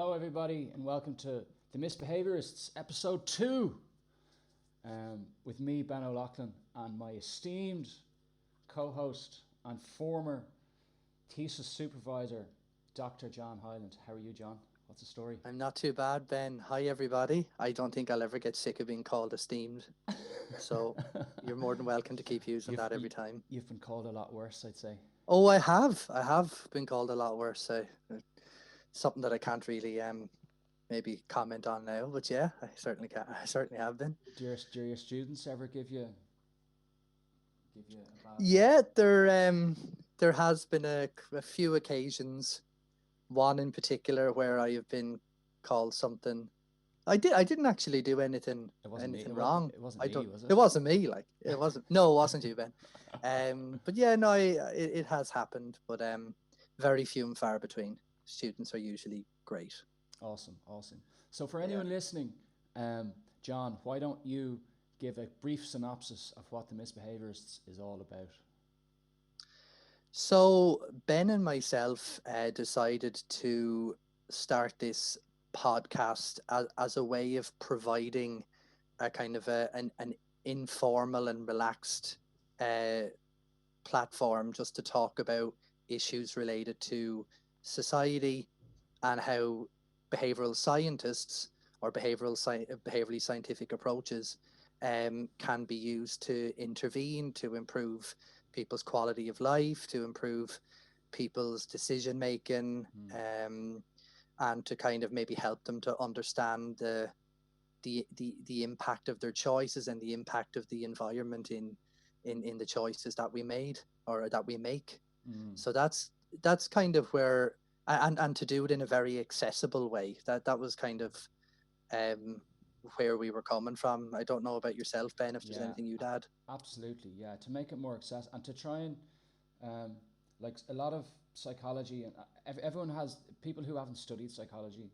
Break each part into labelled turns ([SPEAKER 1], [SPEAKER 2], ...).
[SPEAKER 1] Hello, everybody, and welcome to the MisBehaviourists, episode 2, with me, Ben O'Loughlin, and my esteemed co-host and former thesis supervisor, Dr. John Hyland. How are you, John? What's the story?
[SPEAKER 2] I'm not too bad, Ben. Hi, everybody. I don't think I'll ever get sick of being called esteemed. So you're more than welcome to keep using that every time.
[SPEAKER 1] You've been called a lot worse, I'd say.
[SPEAKER 2] Oh, I have. I have been called a lot worse. Something that I can't really maybe comment on now. But yeah, I certainly can. I certainly have been.
[SPEAKER 1] Do your students ever give you a bad...
[SPEAKER 2] Yeah, there has been a few occasions. One in particular where I have been called something. I didn't actually do anything wrong.
[SPEAKER 1] It wasn't me, was it?
[SPEAKER 2] It wasn't me. Like it wasn't. No, it wasn't you, Ben. But yeah, no, it has happened, but very few and far between. Students are usually great.
[SPEAKER 1] Awesome. So for anyone listening, John, why don't you give a brief synopsis of what the MisBehaviourists is all about?
[SPEAKER 2] So Ben and myself decided to start this podcast as a way of providing a kind of an informal and relaxed platform just to talk about issues related to society and how behavioral scientists or behaviorally scientific approaches can be used to intervene, to improve people's quality of life, to improve people's decision making, and to kind of maybe help them to understand the impact of their choices and the impact of the environment in the choices that we made or that we make. So that's kind of where, and to do it in a very accessible way. That was kind of where we were coming from. I don't know about yourself, Ben, if there's anything you'd add.
[SPEAKER 1] Absolutely, yeah. To make it more accessible and to try and like a lot of psychology, and everyone has people who haven't studied psychology.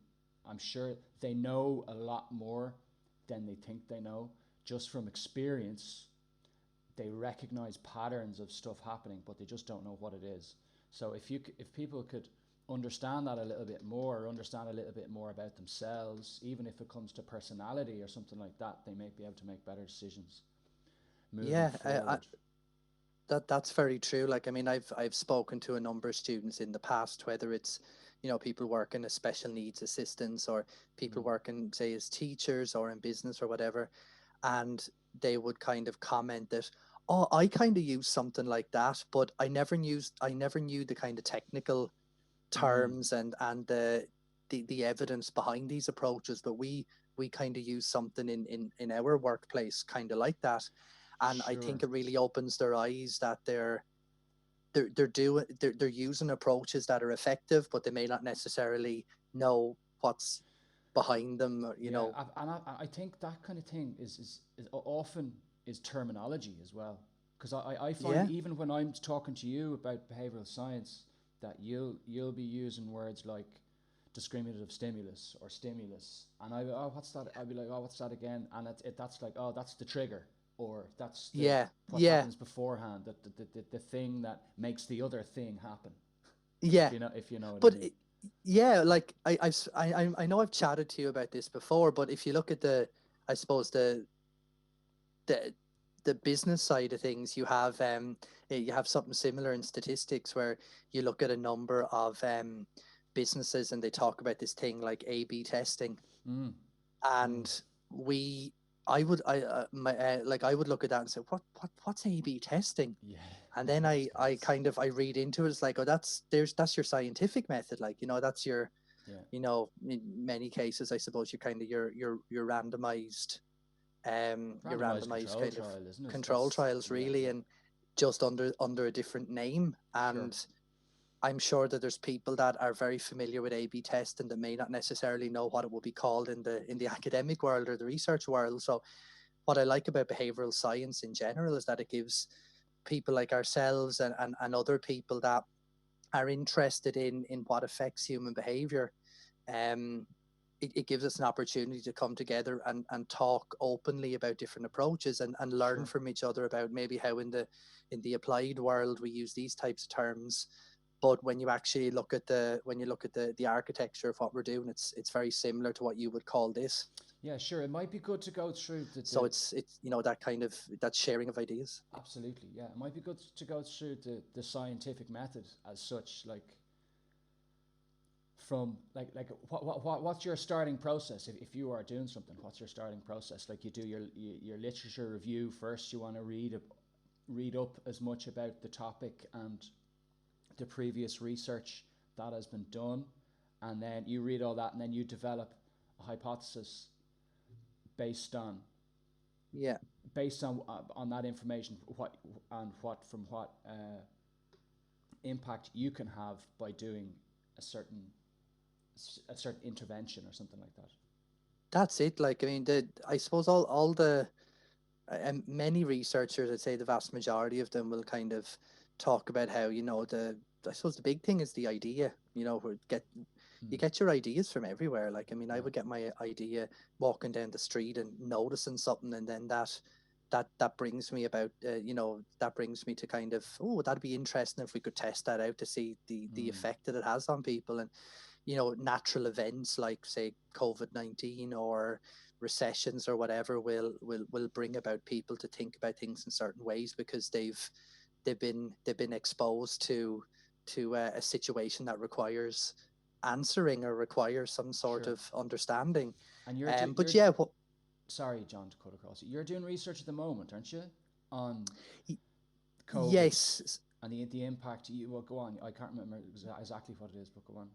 [SPEAKER 1] I'm sure they know a lot more than they think they know just from experience. They recognize patterns of stuff happening, but they just don't know what it is. So if people could understand that a little bit more, or understand a little bit more about themselves, even if it comes to personality or something like that, they may be able to make better decisions moving forward.
[SPEAKER 2] That's very true. Like, I mean, I've spoken to a number of students in the past, whether it's, people working as special needs assistants or people working, say, as teachers or in business or whatever, and they would kind of comment that, oh, I kind of use something like that, but I never knew the kind of technical terms and the evidence behind these approaches, but we kind of use something in our workplace kind of like that. And I think it really opens their eyes that they're using approaches that are effective, but they may not necessarily know what's behind them, you know.
[SPEAKER 1] And I think that kind of thing is often is terminology as well, because I find even when I'm talking to you about behavioral science, that you'll be using words like discriminative stimulus or stimulus, and I go, oh, what's that? I'll be like, oh, what's that again? And that's like, oh, that's the trigger, or that's what happens beforehand, the thing that makes the other thing happen. If you know what I mean.
[SPEAKER 2] Yeah, like I know I've chatted to you about this before, but if you look at I suppose the business side of things, you have something similar in statistics where you look at a number of businesses and they talk about this thing like A/B testing, and I would look at that and say, what's A/B testing?
[SPEAKER 1] Yeah.
[SPEAKER 2] And then I read into it. It's like, oh, that's your scientific method. Like, that's your, in many cases, I suppose your randomized, your randomized kind of control trials, really, and just under a different name. And I'm sure that there's people that are very familiar with A/B testing that may not necessarily know what it will be called in the academic world or the research world. So what I like about behavioral science in general is that it gives people like ourselves and other people that are interested in what affects human behavior, it gives us an opportunity to come together and talk openly about different approaches and learn from each other about maybe how in the applied world we use these types of terms, But when you actually look at the architecture of what we're doing, it's very similar to what you would call this.
[SPEAKER 1] Yeah, sure. It might be good to go through
[SPEAKER 2] So it's that kind of that sharing of ideas.
[SPEAKER 1] Absolutely, yeah. It might be good to go through the scientific method as such, like from what's your starting process if you are doing something? What's your starting process? Like you do your literature review first. You want to read up as much about the topic and the previous research that has been done, and then you read all that, and then you develop a hypothesis based on that information, what impact you can have by doing a certain intervention or something like that.
[SPEAKER 2] That's it. Like, I mean, I suppose all the many researchers, I'd say the vast majority of them will kind of talk about how, I suppose the big thing is the idea, you get your ideas from everywhere. Like, I mean, I would get my idea walking down the street and noticing something, and then that brings me about, that brings me to kind of, oh, that'd be interesting if we could test that out to see the effect that it has on people. And natural events like, say, COVID-19 or recessions or whatever will bring about people to think about things in certain ways, because they've been exposed to a situation that requires answering or requires some sort of understanding. And
[SPEAKER 1] sorry, John, to cut across. You're doing research at the moment, aren't you, on COVID?
[SPEAKER 2] Yes.
[SPEAKER 1] And the impact. Well, go on. I can't remember exactly what it is, but go on.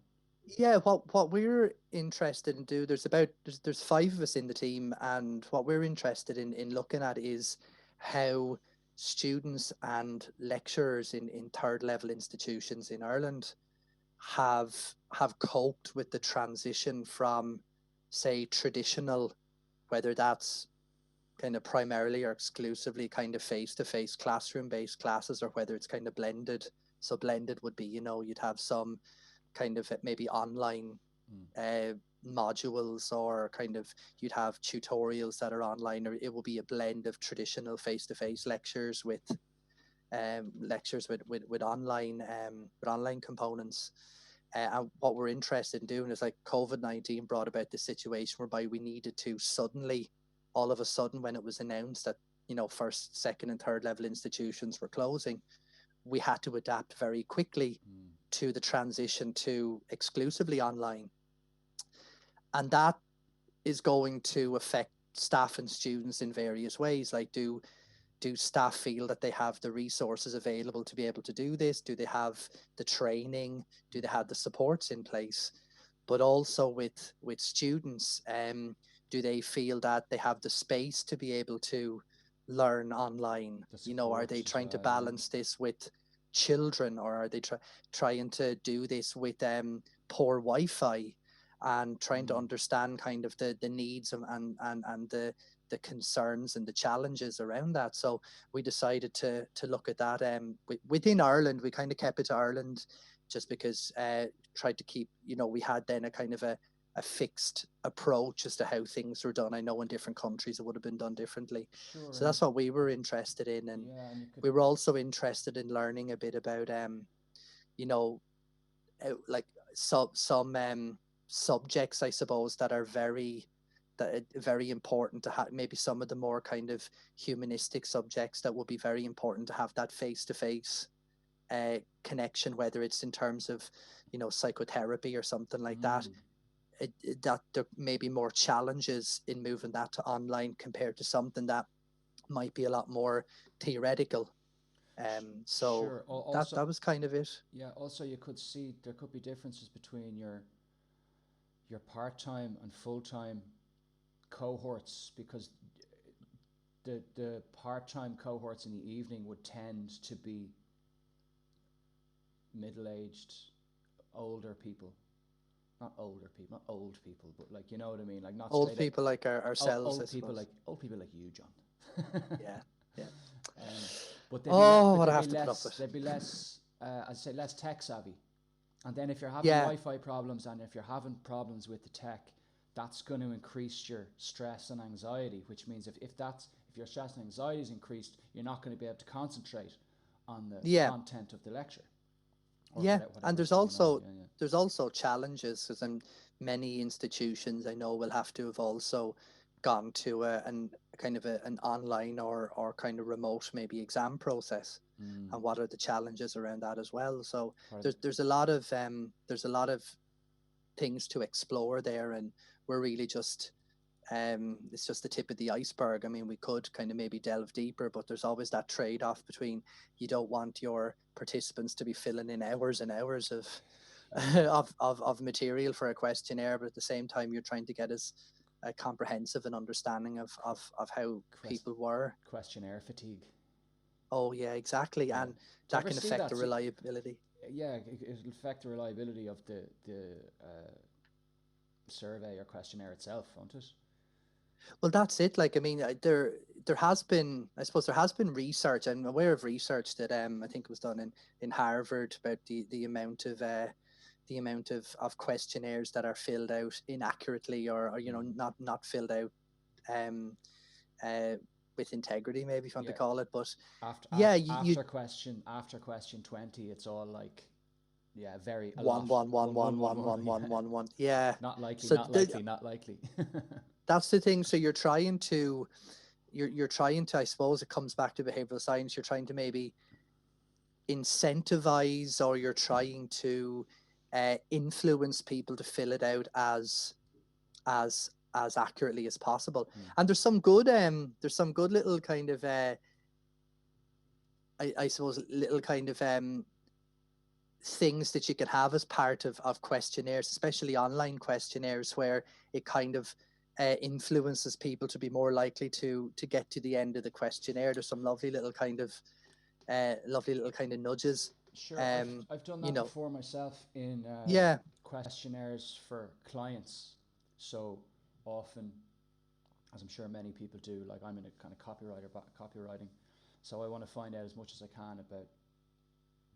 [SPEAKER 2] Yeah, what we're interested in there's 5 of us in the team, and what we're interested in looking at is how students and lecturers in third level institutions in Ireland have coped with the transition from, say, traditional, whether that's kind of primarily or exclusively kind of face-to-face classroom-based classes, or whether it's kind of blended. So blended would be, you'd have some kind of maybe online modules, or kind of you'd have tutorials that are online, or it will be a blend of traditional face-to-face lectures with online components. And what we're interested in doing is, like, COVID-19 brought about the situation whereby we needed to all of a sudden, when it was announced that, first, second and third level institutions were closing, we had to adapt very quickly to the transition to exclusively online. And that is going to affect staff and students in various ways. Like, do staff feel that they have the resources available to be able to do this? Do they have the training? Do they have the supports in place? But also with students, do they feel that they have the space to be able to learn online? Are they trying to balance this with children, or are they trying to do this with poor Wi-Fi, and trying to understand kind of the needs and the concerns and the challenges around that? So we decided to look at that within Ireland. We kind of kept it to Ireland just because tried to keep, we had then a kind of a fixed approach as to how things were done. I know in different countries it would have been done differently. Sure, so that's what we were interested in. And we were also interested in learning a bit about, like some subjects, I suppose, that are very important to have. Maybe some of the more kind of humanistic subjects that would be very important to have that face-to-face connection, whether it's in terms of, psychotherapy or something like that. That there may be more challenges in moving that to online compared to something that might be a lot more theoretical. So sure. Also, that was kind of it.
[SPEAKER 1] Yeah. Also, you could see there could be differences between your part-time and full-time cohorts, because the part-time cohorts in the evening would tend to be middle-aged, older people. Not old people, but, like, you know what I mean, like not
[SPEAKER 2] old people like ourselves.
[SPEAKER 1] Old people like you, John.
[SPEAKER 2] Yeah.
[SPEAKER 1] But they'd be less, I'd say, less tech savvy. And then if you're having Wi-Fi problems, and if you're having problems with the tech, that's going to increase your stress and anxiety. Which means if your stress and anxiety is increased, you're not going to be able to concentrate on the content of the lecture. or
[SPEAKER 2] Yeah, and
[SPEAKER 1] whatever's going on. Yeah, yeah.
[SPEAKER 2] there's also challenges, because many institutions I know will have to have also gone to an kind of an online or kind of remote maybe exam process, and what are the challenges around that as well. So there's a lot of things to explore there, and we're really just it's just the tip of the iceberg. I mean, we could kind of maybe delve deeper, but there's always that trade-off between, you don't want your participants to be filling in hours and hours of of material for a questionnaire, but at the same time you're trying to get as comprehensive an understanding of how people were.
[SPEAKER 1] Questionnaire fatigue.
[SPEAKER 2] Oh yeah, exactly.
[SPEAKER 1] Yeah.
[SPEAKER 2] And that can affect the reliability.
[SPEAKER 1] Yeah, it'll affect the reliability of the survey or questionnaire itself, won't it?
[SPEAKER 2] Well, that's it. Like, I mean, there has been, I suppose, there has been research. I'm aware of research that I think it was done in Harvard, about the amount of questionnaires that are filled out inaccurately, or you know, not filled out with integrity, maybe, if you want to call it. But
[SPEAKER 1] after question 20, it's all like, yeah, very a lot.
[SPEAKER 2] One. Yeah.
[SPEAKER 1] Not likely,
[SPEAKER 2] So
[SPEAKER 1] not likely, not likely.
[SPEAKER 2] That's the thing. So you're trying to, I suppose it comes back to behavioral science. You're trying to maybe incentivize, or you're trying to influence people to fill it out as accurately as possible. And there's some good little kind of I suppose little kind of things that you can have as part of questionnaires, especially online questionnaires, where it kind of influences people to be more likely to get to the end of the questionnaire. There's some lovely little kind of nudges.
[SPEAKER 1] Sure, I've done that before myself in questionnaires for clients. So often, as I'm sure many people do, like I'm in a kind of copywriting, so I want to find out as much as I can about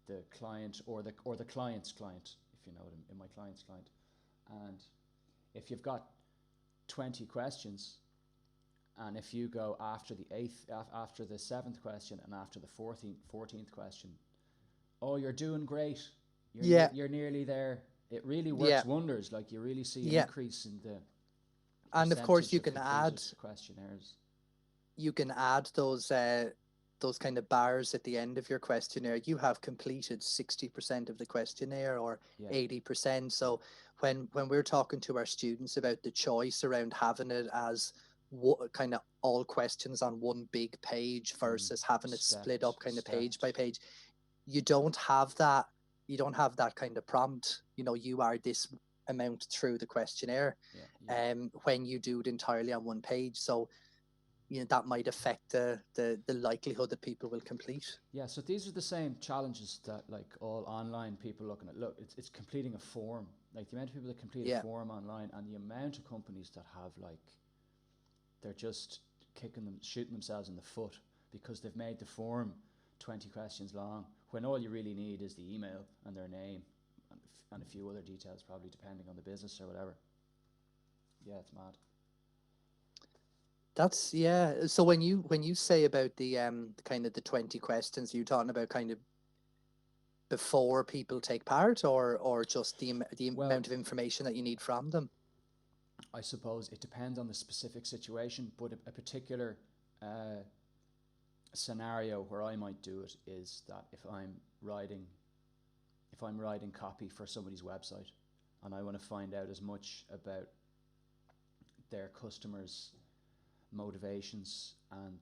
[SPEAKER 1] the client or the client's client, if you know what I mean, in my client's client. And if you've got 20 questions, and if you go after the 7th question and after the 14th question, oh, you're doing great, you're nearly there, it really works wonders. Like, you really see an increase in the
[SPEAKER 2] and of course you can add
[SPEAKER 1] questionnaires.
[SPEAKER 2] You can add those kind of bars at the end of your questionnaire. You have completed 60% of the questionnaire, or 80%. So when we're talking to our students about the choice around having it as kind of all questions on one big page versus having it split up kind of page by page, you don't have that kind of prompt. You know, you are this amount through the questionnaire when you do it entirely on one page. So you know, that might affect the likelihood that people will complete.
[SPEAKER 1] Yeah, so these are the same challenges that, like, all online people looking at. Look, it's completing a form. Like, the amount of people that complete a form online, and the amount of companies that have, like, they're just shooting themselves in the foot because they've made the form 20 questions long, when all you really need is the email and their name and a few other details, probably, depending on the business or whatever. Yeah, it's mad.
[SPEAKER 2] That's So when you say about the kind of the 20 questions, you're talking about kind of before people take part, or just the amount of information that you need from them?
[SPEAKER 1] I suppose it depends on the specific situation, but a particular scenario where I might do it is that if I'm writing copy for somebody's website, and I want to find out as much about their customers' motivations and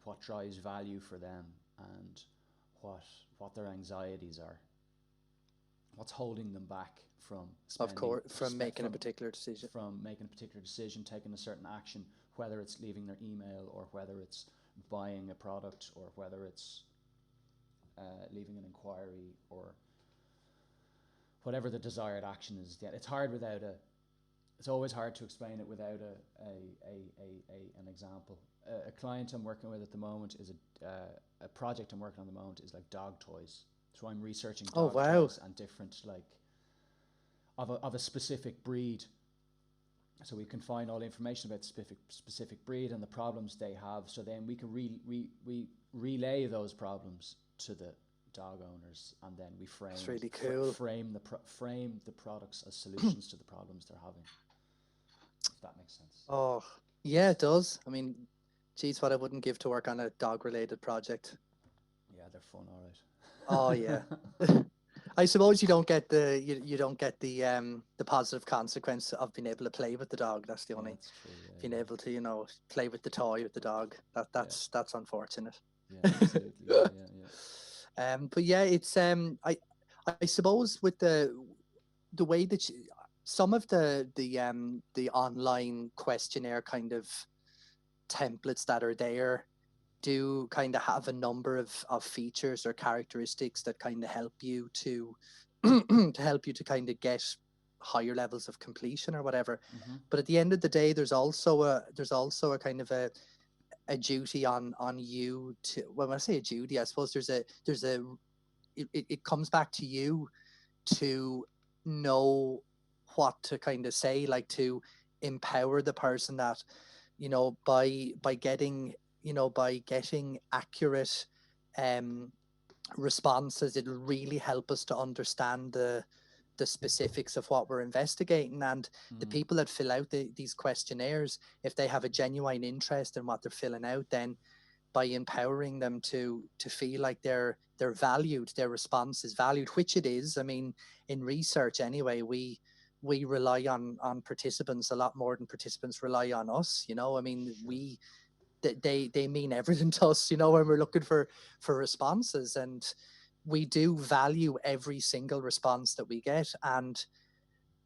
[SPEAKER 1] what drives value for them, and what their anxieties are, what's holding them back from
[SPEAKER 2] making a particular decision,
[SPEAKER 1] taking a certain action, whether it's leaving their email, or whether it's buying a product, or whether it's leaving an inquiry, or whatever the desired action is. Yeah, it's always hard to explain it without an example. A client I'm working with at the moment is a project I'm working on at the moment is like dog toys. So I'm researching dog toys and different, like, of a specific breed. So we can find all the information about specific breed and the problems they have. So then we can relay those problems to dog owners, and then we
[SPEAKER 2] It's really cool.
[SPEAKER 1] frame the products as solutions to the problems they're having. If that makes sense.
[SPEAKER 2] Oh, yeah, it does. I mean, geez, what I wouldn't give to work on a dog-related project.
[SPEAKER 1] Yeah, they're fun, all right.
[SPEAKER 2] Oh yeah. I suppose you don't get the positive consequence of being able to play with the dog. That's the only,
[SPEAKER 1] that's true,
[SPEAKER 2] being able to play with the toy with the dog. That's unfortunate.
[SPEAKER 1] Yeah, absolutely.
[SPEAKER 2] But yeah, it's I suppose with the way that some of the online questionnaire kind of templates that are there do kind of have a number of features or characteristics that kind of help you to to kind of get higher levels of completion or whatever. But at the end of the day, there's also a kind of a duty on you to, well, when I say a duty, I suppose it comes back to you to know what to kind of say, like to empower the person that, by getting accurate responses, it'll really help us to understand the specifics of what we're investigating. And the people that fill out these questionnaires, if they have a genuine interest in what they're filling out, then by empowering them to feel like they're valued, their response is valued, which it is. I mean, in research anyway, we rely on participants a lot more than participants rely on us. I mean, they mean everything to us, when we're looking for responses, and we do value every single response that we get, and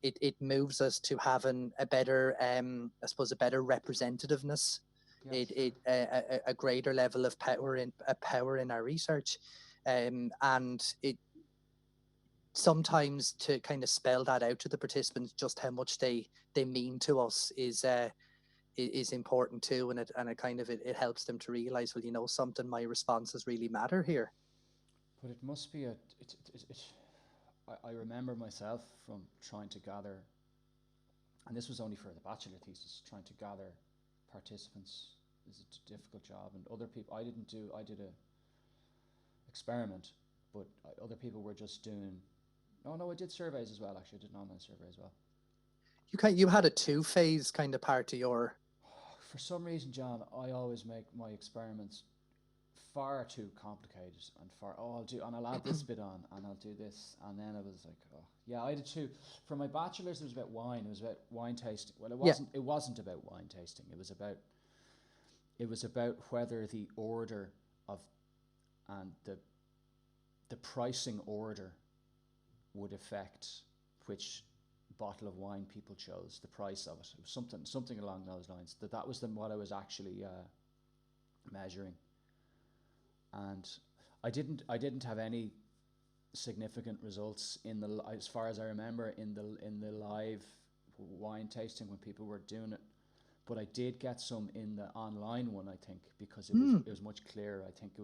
[SPEAKER 2] it moves us to having a better, I suppose, a better representativeness, a greater level of power in our research, and it sometimes to kind of spell that out to the participants just how much they mean to us is important too, and it kind of it helps them to realize, well, something, my responses really matter here.
[SPEAKER 1] But it must be I remember myself from trying to gather, and this was only for the bachelor thesis, trying to gather participants is a difficult job, and other people, I did a experiment, but other people were just doing, I did surveys as well, actually. I did an online survey as well.
[SPEAKER 2] You had a 2-phase kind of part to your...
[SPEAKER 1] For some reason, John, I always make my experiments far too complicated, and I'll add this bit on, and I'll do this, and then I was like, I did too. For my bachelor's, it was about wine. It was about wine tasting. Well, it wasn't. It wasn't about wine tasting. It was about whether the order of and the pricing order would affect which bottle of wine people chose, the price of it. It was something along those lines. That was what I was actually measuring. And I didn't have any significant results as far as I remember, in the live wine tasting when people were doing it. But I did get some in the online one, I think, because it was much clearer. I think it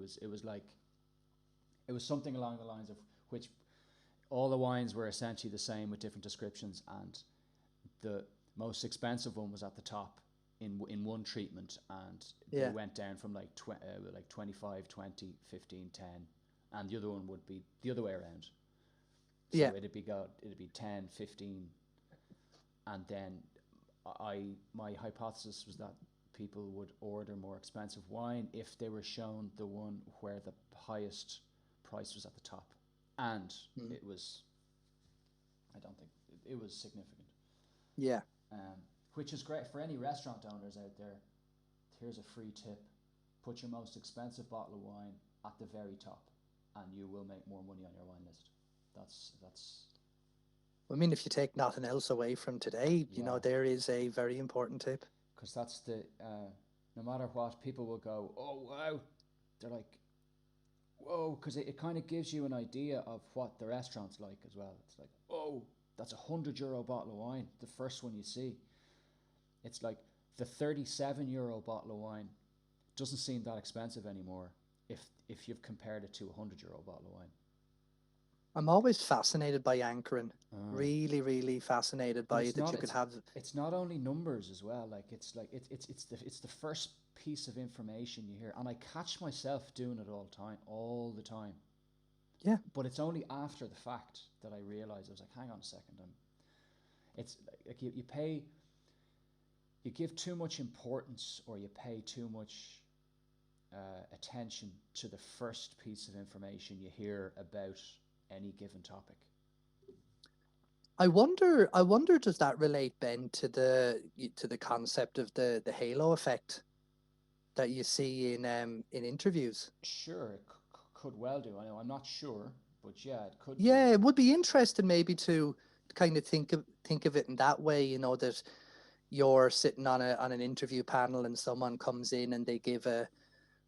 [SPEAKER 1] was something along the lines of which all the wines were essentially the same with different descriptions, and the most expensive one was at the top in one treatment, and they went down from like 25, 20, 15, 10, and the other one would be the other way around. So it'd be 10, 15, and then my hypothesis was that people would order more expensive wine if they were shown the one where the highest price was at the top, and it was significant.
[SPEAKER 2] Yeah.
[SPEAKER 1] Which is great for any restaurant owners out there. Here's a free tip: put your most expensive bottle of wine at the very top, and you will make more money on your wine list. That's.
[SPEAKER 2] I mean, if you take nothing else away from today, there is a very important tip.
[SPEAKER 1] Because that's no matter what, people will go, oh wow, they're like, whoa, because it kind of gives you an idea of what the restaurant's like as well. It's like, oh, that's €100 bottle of wine, the first one you see. It's like the €37 bottle of wine doesn't seem that expensive anymore if you've compared it to a €100 bottle of wine.
[SPEAKER 2] I'm always fascinated by anchoring. Really, really fascinated by it, that you could have.
[SPEAKER 1] It's not only numbers as well. It's the first piece of information you hear, and I catch myself doing it all the time.
[SPEAKER 2] Yeah.
[SPEAKER 1] But it's only after the fact that I realized, I was like, hang on a second, it's like you give too much importance, or you pay too much attention to the first piece of information you hear about any given topic.
[SPEAKER 2] I wonder, does that relate, Ben, to the concept of the halo effect that you see in interviews?
[SPEAKER 1] Sure, it could well do. I know, I'm not sure, but yeah, it could
[SPEAKER 2] Yeah,
[SPEAKER 1] do.
[SPEAKER 2] it would be interesting maybe to kind of think of it in that way, you know, that you're sitting on an interview panel and someone comes in and they give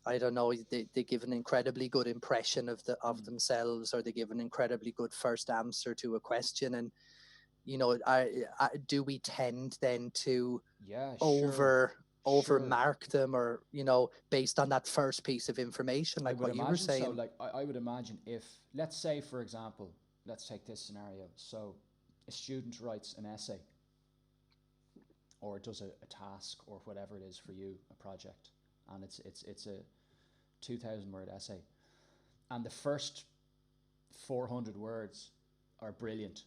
[SPEAKER 2] I don't know, they give an incredibly good impression of themselves, or they give an incredibly good first answer to a question, and you know, do we tend then to overmark them, or, you know, based on that first piece of information, like what you were saying?
[SPEAKER 1] So, like I would imagine, if, let's say, for example, let's take this scenario. So a student writes an essay, or does a task, or whatever it is for you, a project, and it's a 2,000 word essay, and the first 400 words are brilliant,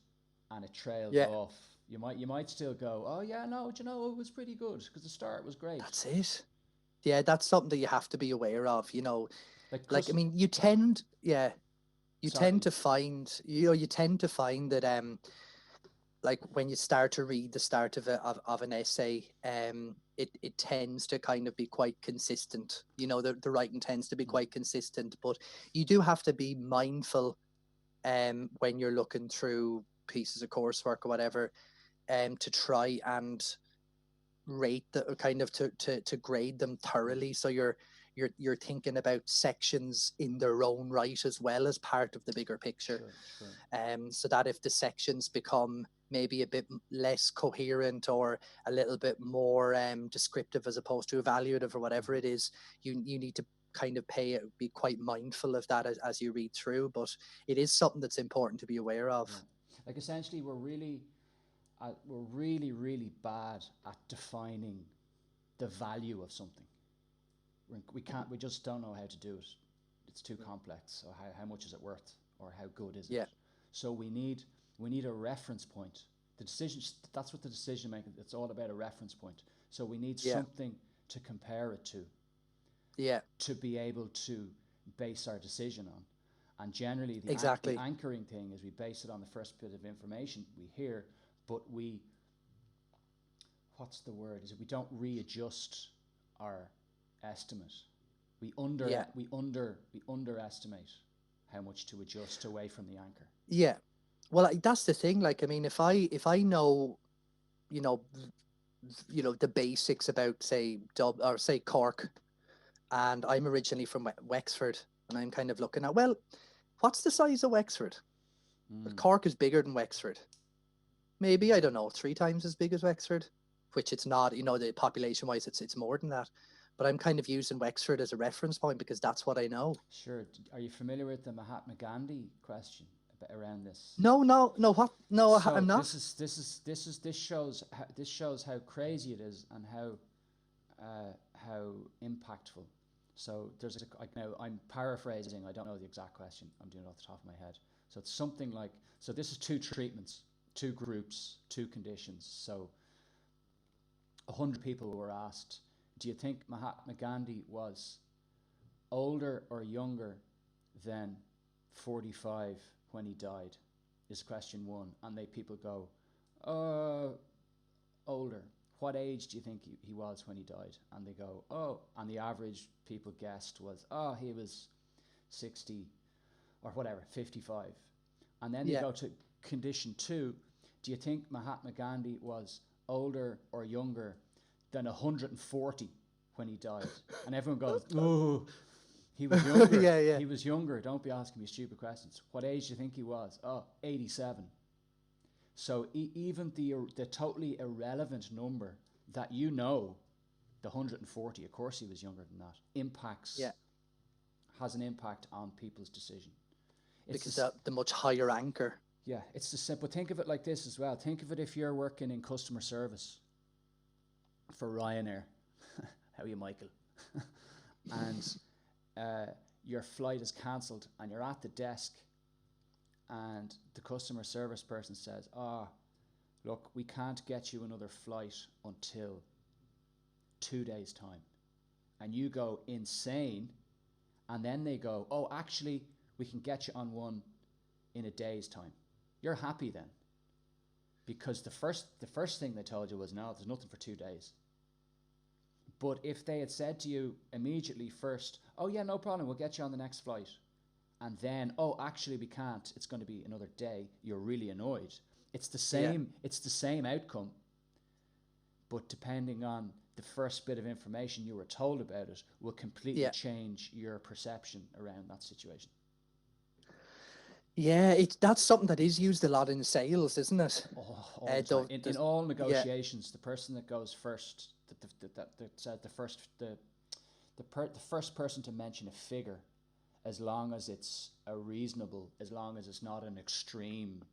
[SPEAKER 1] and it trails off. You might still go, oh yeah, no, you know, it was pretty good because the start was great.
[SPEAKER 2] That's it. Yeah, that's something that you have to be aware of, you know. Like I mean, you tend to find that like when you start to read the start of an essay, it tends to kind of be quite consistent. You know, the writing tends to be quite consistent, but you do have to be mindful when you're looking through pieces of coursework or whatever, to try and rate the kind of to grade them thoroughly. So you're thinking about sections in their own right as well as part of the bigger picture.
[SPEAKER 1] Sure.
[SPEAKER 2] So that if the sections become maybe a bit less coherent, or a little bit more descriptive as opposed to evaluative, or whatever it is, you need to kind of be quite mindful of that as you read through. But it is something that's important to be aware of.
[SPEAKER 1] Yeah. Like essentially, we're really bad at defining the value of something. We just don't know how to do it. It's too complex. So how much is it worth, or how good is it? So we need a reference point. The decision, that's what the decision making, it's all about, a reference point. So we need something to compare it to. To be able to base our decision on. And generally the anchoring thing is we base it on the first bit of information we hear, but we don't readjust our estimate. We underestimate how much to adjust away from the anchor.
[SPEAKER 2] Yeah. Well, that's the thing. Like, I mean, if I know, you know, the basics about, say, Cork, and I'm originally from Wexford, and I'm kind of looking at, well, what's the size of Wexford? Cork is bigger than Wexford. Maybe, I don't know, 3 times as big as Wexford, which it's not, you know, the population wise, it's more than that. But I'm kind of using Wexford as a reference point because that's what I know.
[SPEAKER 1] Sure. Are you familiar with the Mahatma Gandhi question around this?
[SPEAKER 2] No, what? No,
[SPEAKER 1] so
[SPEAKER 2] I'm not.
[SPEAKER 1] This shows how crazy it is, and how impactful. So I'm paraphrasing. I don't know the exact question. I'm doing it off the top of my head. So it's something like, so this is 2 treatments, 2 groups, 2 conditions. So 100 people were asked, do you think Mahatma Gandhi was older or younger than 45 when he died? Is question 1. And people go, older. What age do you think he was when he died? And they go, oh, and the average people guessed was, he was 60 or whatever, 55. And then you go to condition 2. Do you think Mahatma Gandhi was older or younger than 140 when he died? And everyone goes, oh, he was younger. He was younger. Don't be asking me stupid questions. What age do you think he was? 87. So even the totally irrelevant number that, you know, the 140, of course he was younger than that, has an impact on people's decision.
[SPEAKER 2] Because the much higher anchor.
[SPEAKER 1] Yeah, it's the simple. Think of it like this as well. Think of it if you're working in customer service for Ryanair. How are you, Michael? And your flight is cancelled, and you're at the desk, and the customer service person says, look, we can't get you another flight until 2 days time, and you go insane, and then they go, oh, actually we can get you on one in a day's time, you're happy then, because the first thing they told you was, no, there's nothing for 2 days. But if they had said to you immediately first, oh yeah, no problem, we'll get you on the next flight, and then, oh, actually we can't, it's going to be another day, you're really annoyed. It's the same, it's the same outcome, but depending on the first bit of information you were told about it will completely change your perception around that situation.
[SPEAKER 2] Yeah, that's something that is used a lot in sales, isn't it?
[SPEAKER 1] All the time. In all negotiations, the person that goes first, the first person to mention a figure, as long as it's a reasonable, as long as it's not an extreme,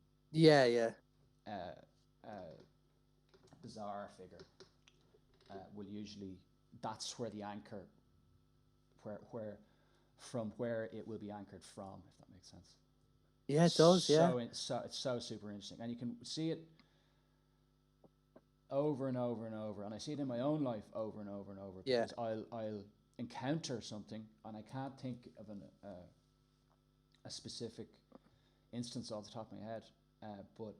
[SPEAKER 1] bizarre figure, will usually, that's where the anchor, where it will be anchored from, if that makes sense.
[SPEAKER 2] Yeah, it does.
[SPEAKER 1] So it's so super interesting, and you can see it over and over and over, and I see it in my own life over and over and over. Because I'll encounter something, and I can't think of a specific instance off the top of my head, but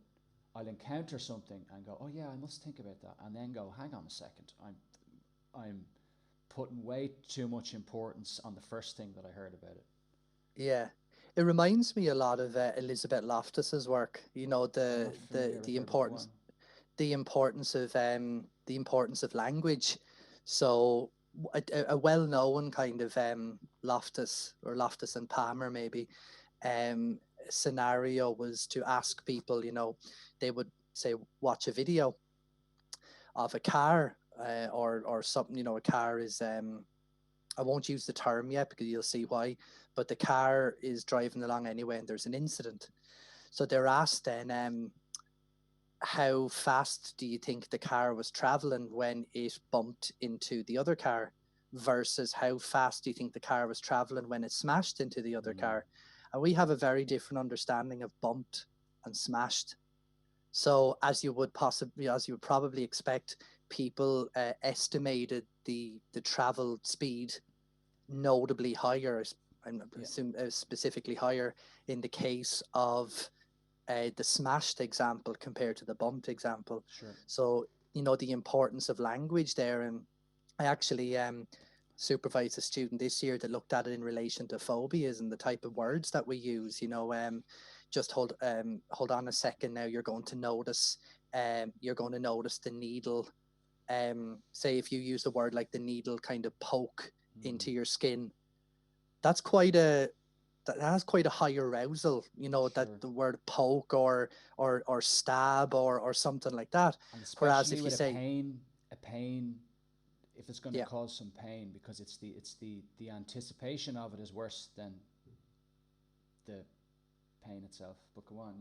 [SPEAKER 1] I'll encounter something and go, oh yeah, I must think about that, and then go, hang on a second, I'm putting way too much importance on the first thing that I heard about it.
[SPEAKER 2] Yeah. It reminds me a lot of Elizabeth Loftus's work. You know, the importance of language. So a well-known kind of Loftus and Palmer maybe scenario was to ask people. You know, they would say, watch a video of a car or something. You know, a car is I won't use the term yet because you'll see why, but the car is driving along anyway and there's an incident. So they're asked then, how fast do you think the car was traveling when it bumped into the other car versus how fast do you think the car was traveling when it smashed into the other car? And we have a very different understanding of bumped and smashed. So as you would probably expect, people estimated the travel speed notably higher, specifically higher in the case of the smashed example compared to the bumped example.
[SPEAKER 1] Sure.
[SPEAKER 2] So, you know, the importance of language there. And I actually supervised a student this year that looked at it in relation to phobias and the type of words that we use. You know, just hold on a second now, you're going to notice the needle. Say if you use the word like the needle kind of poke into your skin, that has quite a high arousal, you know, that the word poke or stab or something like that.
[SPEAKER 1] And whereas if you say a pain, if it's going to cause some pain, because it's the anticipation of it is worse than the pain itself. But go on,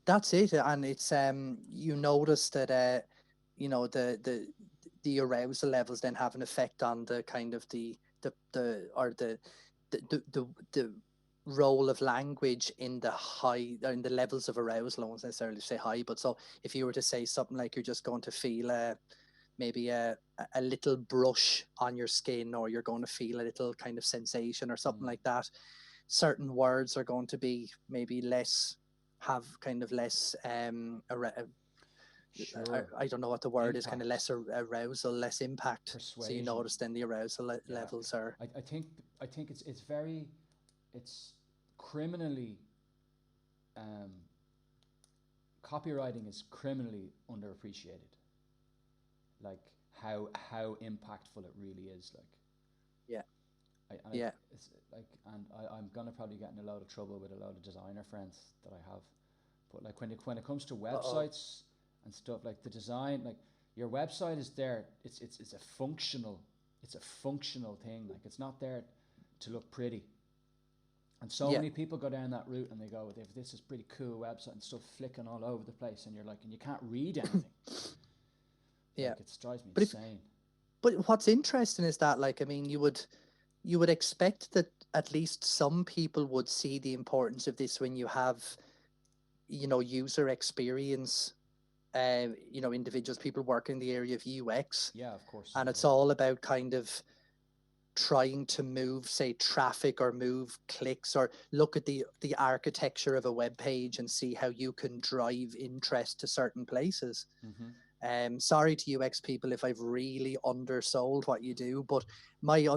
[SPEAKER 2] That's it, and it's you notice that you know the arousal levels then have an effect on the kind of the role of language in the levels of arousal. I won't necessarily say high, but so if you were to say something like you're just going to feel maybe a little brush on your skin, or you're going to feel a little kind of sensation or something like that, certain words are going to be maybe less
[SPEAKER 1] Sure.
[SPEAKER 2] I don't know what the word is, kind of less arousal, less impact. Persuasion. So you notice then the arousal levels are.
[SPEAKER 1] I think it's criminally, copywriting is criminally underappreciated. Like how impactful it really is. Like. It's like, and I'm gonna probably get in a lot of trouble with a lot of designer friends that I have, but like when it comes to websites and stuff, like the design, like your website is there, it's a functional thing. Like it's not there to look pretty, and so many people go down that route and they go, this is pretty cool website and stuff flicking all over the place, and you're like, and you can't read anything. Like, it drives me insane.
[SPEAKER 2] But what's interesting is that, like, I mean, you would expect that at least some people would see the importance of this when you have, user experience, individuals, people working in the area of UX.
[SPEAKER 1] Yeah, of course.
[SPEAKER 2] And it's all about kind of trying to move, say, traffic or move clicks, or look at the architecture of a web page and see how you can drive interest to certain places. Sorry to UX people if I've really undersold what you do, but my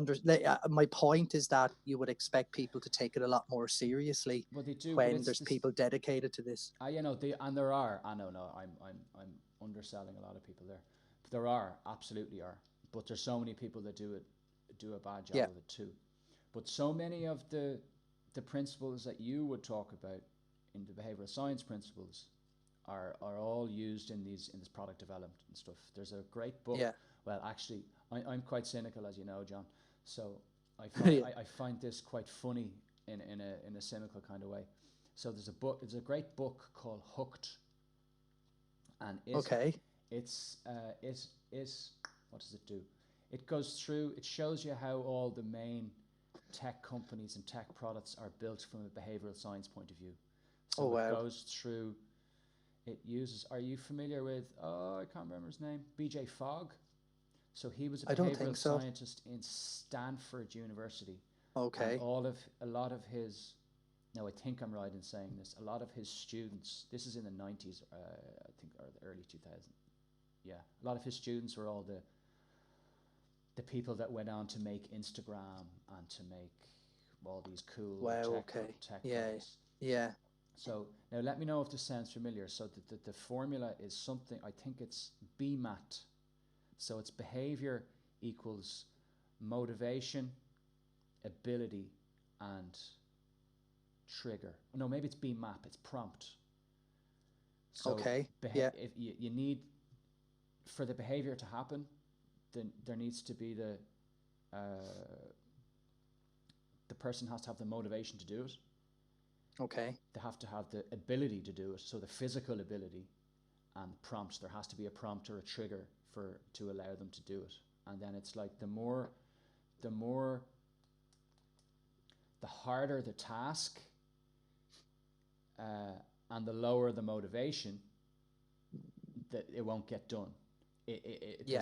[SPEAKER 2] point is that you would expect people to take it a lot more seriously when there's people dedicated to this.
[SPEAKER 1] And there are. I know, no, I'm underselling a lot of people there. But there are, absolutely are. But there's so many people that do a bad job of it too. But so many of the principles that you would talk about in the behavioral science principles are all used in this product development and stuff. There's a great book. Well, actually, I'm quite cynical, as you know, John. So I find this quite funny in a cynical kind of way. So there's a great book called Hooked, and it's what does it do? It goes through. It shows you how all the main tech companies and tech products are built from a behavioral science point of view. So it goes through. It uses. Are you familiar with? I can't remember his name. B.J. Fogg. So he was a behavioral scientist in Stanford University.
[SPEAKER 2] Okay.
[SPEAKER 1] And a lot of his. No, I think I'm right in saying this. A lot of his students. This is in the 90s, I think, or the early 2000s. Yeah, a lot of his students were all the people that went on to make Instagram and to make all these cool tech products.
[SPEAKER 2] Yeah.
[SPEAKER 1] So now let me know if this sounds familiar. So the formula is something, I think it's BMAT. So it's behavior equals motivation, ability, and trigger. No, maybe it's BMAP, it's prompt. So if you need, for the behavior to happen, then there needs to be the person has to have the motivation to do it.
[SPEAKER 2] Okay.
[SPEAKER 1] They have to have the ability to do it, so the physical ability and prompts. There has to be a prompt or a trigger to allow them to do it. And then it's like the harder the task and the lower the motivation, that it won't get done.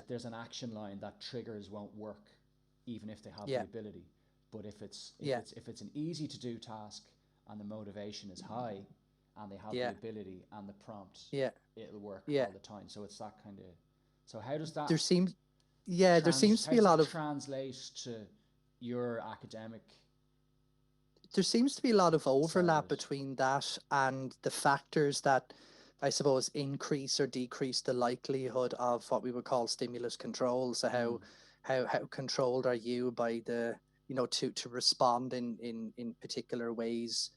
[SPEAKER 1] There's an action line that triggers won't work, even if they have the ability. But if it's an easy to do task and the motivation is high, and they have the ability and the prompt, it'll work all the time. So it's that kind of. So how does that?
[SPEAKER 2] There seems to be a lot of
[SPEAKER 1] translate to your academic.
[SPEAKER 2] There seems to be a lot of overlap between that and the factors that, I suppose, increase or decrease the likelihood of what we would call stimulus control. So how controlled are you by the, to respond in particular ways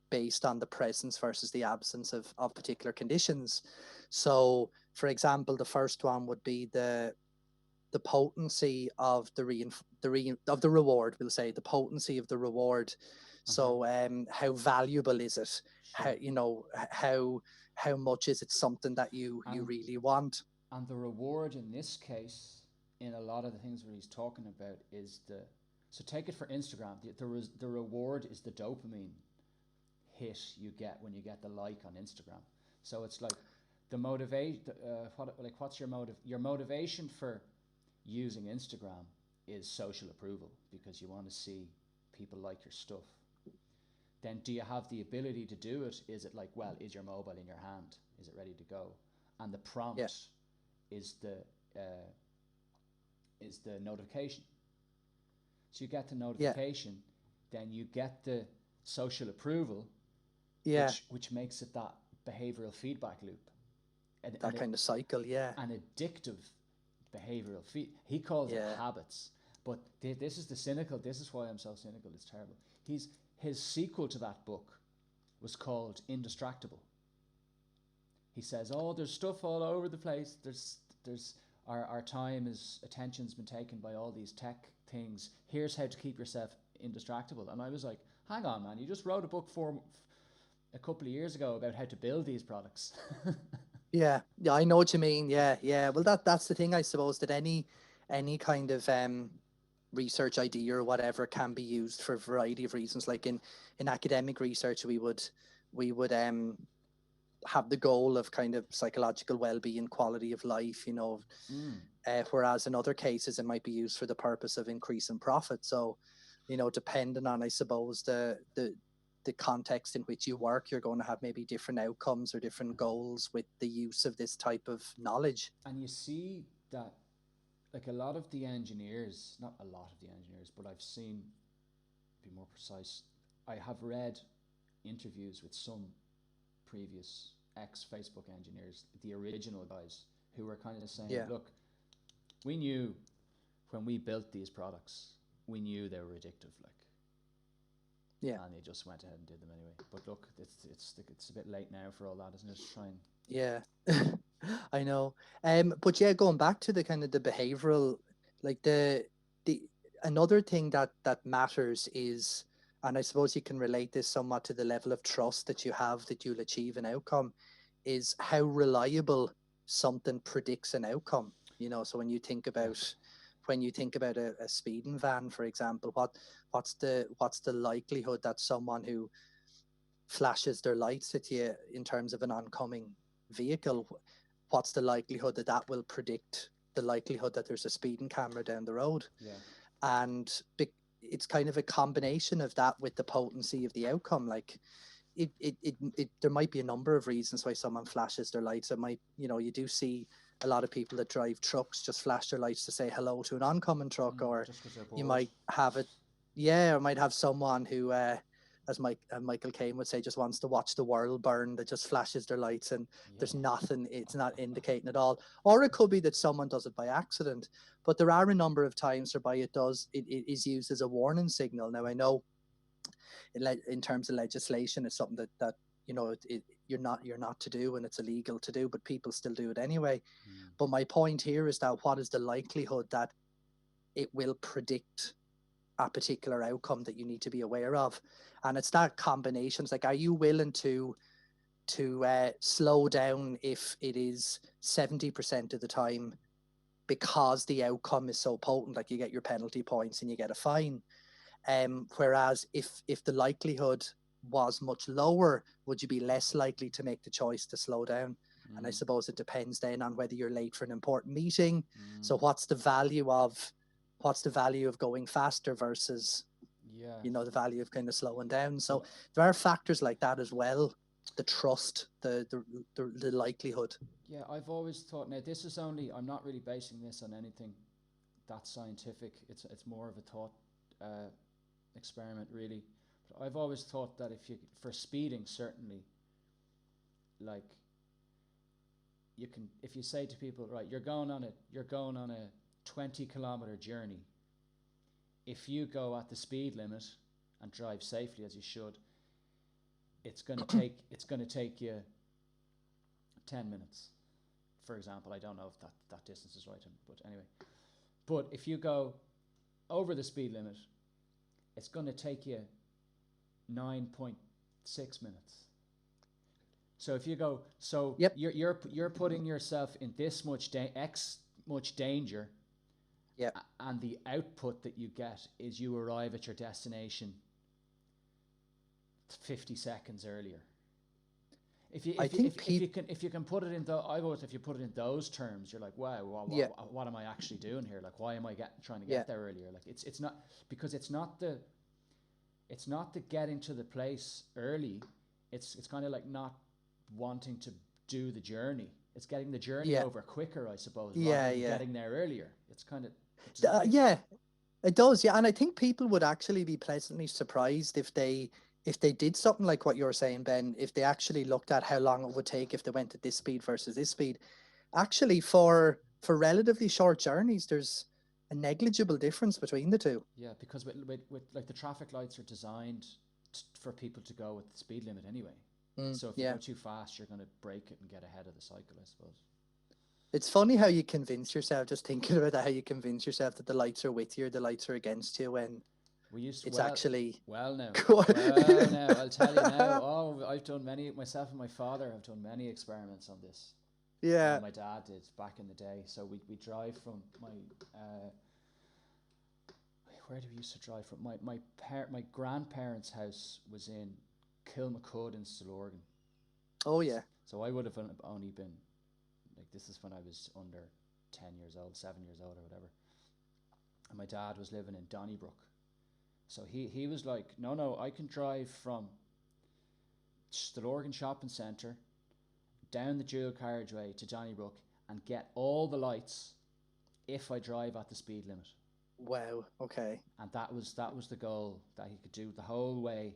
[SPEAKER 2] based on the presence versus the absence of particular conditions. So, for example, the first one would be the potency of the reward. We'll say the potency of the reward. So, how valuable is it? How much is it something that you really want?
[SPEAKER 1] And the reward in this case, in a lot of the things where he's talking about, is so take it for Instagram. The reward is the dopamine hit you get when you get the like on Instagram. So it's like the motivation. What's your motive? Your motivation for using Instagram is social approval, because you want to see people like your stuff. Then do you have the ability to do it? Is it like, well, is your mobile in your hand? Is it ready to go? And the prompt is the notification. So you get the notification, then you get the social approval, which makes it that behavioral feedback loop.
[SPEAKER 2] That kind of cycle,
[SPEAKER 1] An addictive behavioral he calls it habits. But this is why I'm so cynical. It's terrible. His sequel to that book was called Indistractable. He says, there's stuff all over the place. There's our attention's been taken by all these tech things. Here's how to keep yourself indistractable. And I was like, hang on, man, you just wrote a book a couple of years ago about how to build these products.
[SPEAKER 2] Yeah, I know what you mean. Yeah. Well, that's the thing, I suppose, that any kind of research idea or whatever can be used for a variety of reasons. Like in academic research, we would have the goal of kind of psychological well-being, quality of life, you know, whereas in other cases it might be used for the purpose of increasing profit. So, you know, depending on, I suppose, the context in which you work, you're going to have maybe different outcomes or different goals with the use of this type of knowledge.
[SPEAKER 1] And you see that, like, a lot of the engineers, not a lot of the engineers, but I've seen, to be more precise, I have read interviews with some previous ex-Facebook engineers, the original guys, who were kind of saying, look, we knew when we built these products, we knew they were addictive, like, and they just went ahead and did them anyway. But look, it's a bit late now for all that, isn't it? Trying.
[SPEAKER 2] Yeah, I know. But yeah, going back to the kind of the behavioral, like the another thing that matters is, and I suppose you can relate this somewhat to the level of trust that you have that you'll achieve an outcome, is how reliable something predicts an outcome. You know, so when you think about a speeding van, for example, what's the likelihood that someone who flashes their lights at you in terms of an oncoming vehicle, what's the likelihood that that will predict the likelihood that there's a speeding camera down the road? And it's kind of a combination of that with the potency of the outcome. Like it there might be a number of reasons why someone flashes their lights. It might, you know, you do see a lot of people that drive trucks just flash their lights to say hello to an oncoming truck, or you might have it, or might have someone who as Michael Caine would say, just wants to watch the world burn, that just flashes their lights and there's nothing, it's not indicating at all. Or it could be that someone does it by accident. But there are a number of times whereby it is used as a warning signal. Now, I know in terms of legislation, it's something that you know, you're not to do, and it's illegal to do, but people still do it anyway. But my point here is that what is the likelihood that it will predict a particular outcome that you need to be aware of? And it's that combination. It's like, are you willing to slow down if it is 70% of the time, because the outcome is so potent, like you get your penalty points and you get a fine? Whereas if the likelihood was much lower, would you be less likely to make the choice to slow down? And I suppose it depends then on whether you're late for an important meeting. So what's the value of going faster versus you know, the value of kind of slowing down? So there are factors like that as well. The trust, the likelihood.
[SPEAKER 1] Yeah, I've always thought, now this is only, I'm not really basing this on anything that's scientific. It's more of a thought experiment, really. But I've always thought that for speeding, certainly, like, you can, if you say to people, right, you're going on a 20-kilometer journey. If you go at the speed limit and drive safely as you should, it's going to take you 10 minutes, for example. I don't know if that distance is right, but anyway. But if you go over the speed limit, it's going to take you 9.6 minutes. So if you go, you're putting yourself in this much much danger. And the output that you get is you arrive at your destination 50 seconds earlier. If you can put it in if you put it in those terms, you're like, wow, what am I actually doing here? Like, why am I trying to get there earlier? Like, it's not, because it's not the getting to the place early. It's kind of like not wanting to do the journey. It's getting the journey over quicker, I suppose, rather than getting there earlier. It's kind of
[SPEAKER 2] it does. And I think people would actually be pleasantly surprised if they did something like what you're saying, Ben, if they actually looked at how long it would take if they went at this speed versus this speed. Actually, for relatively short journeys, there's a negligible difference between the two.
[SPEAKER 1] Yeah, because with like, the traffic lights are designed for people to go with the speed limit anyway. So if you go too fast, you're going to break it and get ahead of the cycle, I suppose.
[SPEAKER 2] It's funny how you convince yourself, just thinking about that, how you convince yourself that the lights are with you or the lights are against you when actually...
[SPEAKER 1] Well, now, I'll tell you now. I've done myself and my father have done many experiments on this.
[SPEAKER 2] Yeah.
[SPEAKER 1] My dad did back in the day. So we drive from where did we used to drive from? My grandparents' house was in Kilmacud in Stillorgan.
[SPEAKER 2] Oh yeah.
[SPEAKER 1] So I would have only been, like, this is when I was under 10 years old, 7 years old or whatever. And my dad was living in Donnybrook. So he was like, no, I can drive from Stillorgan Shopping Centre down the dual carriageway to Donnybrook and get all the lights if I drive at the speed limit.
[SPEAKER 2] Wow. Okay.
[SPEAKER 1] And that was the goal, that he could do the whole way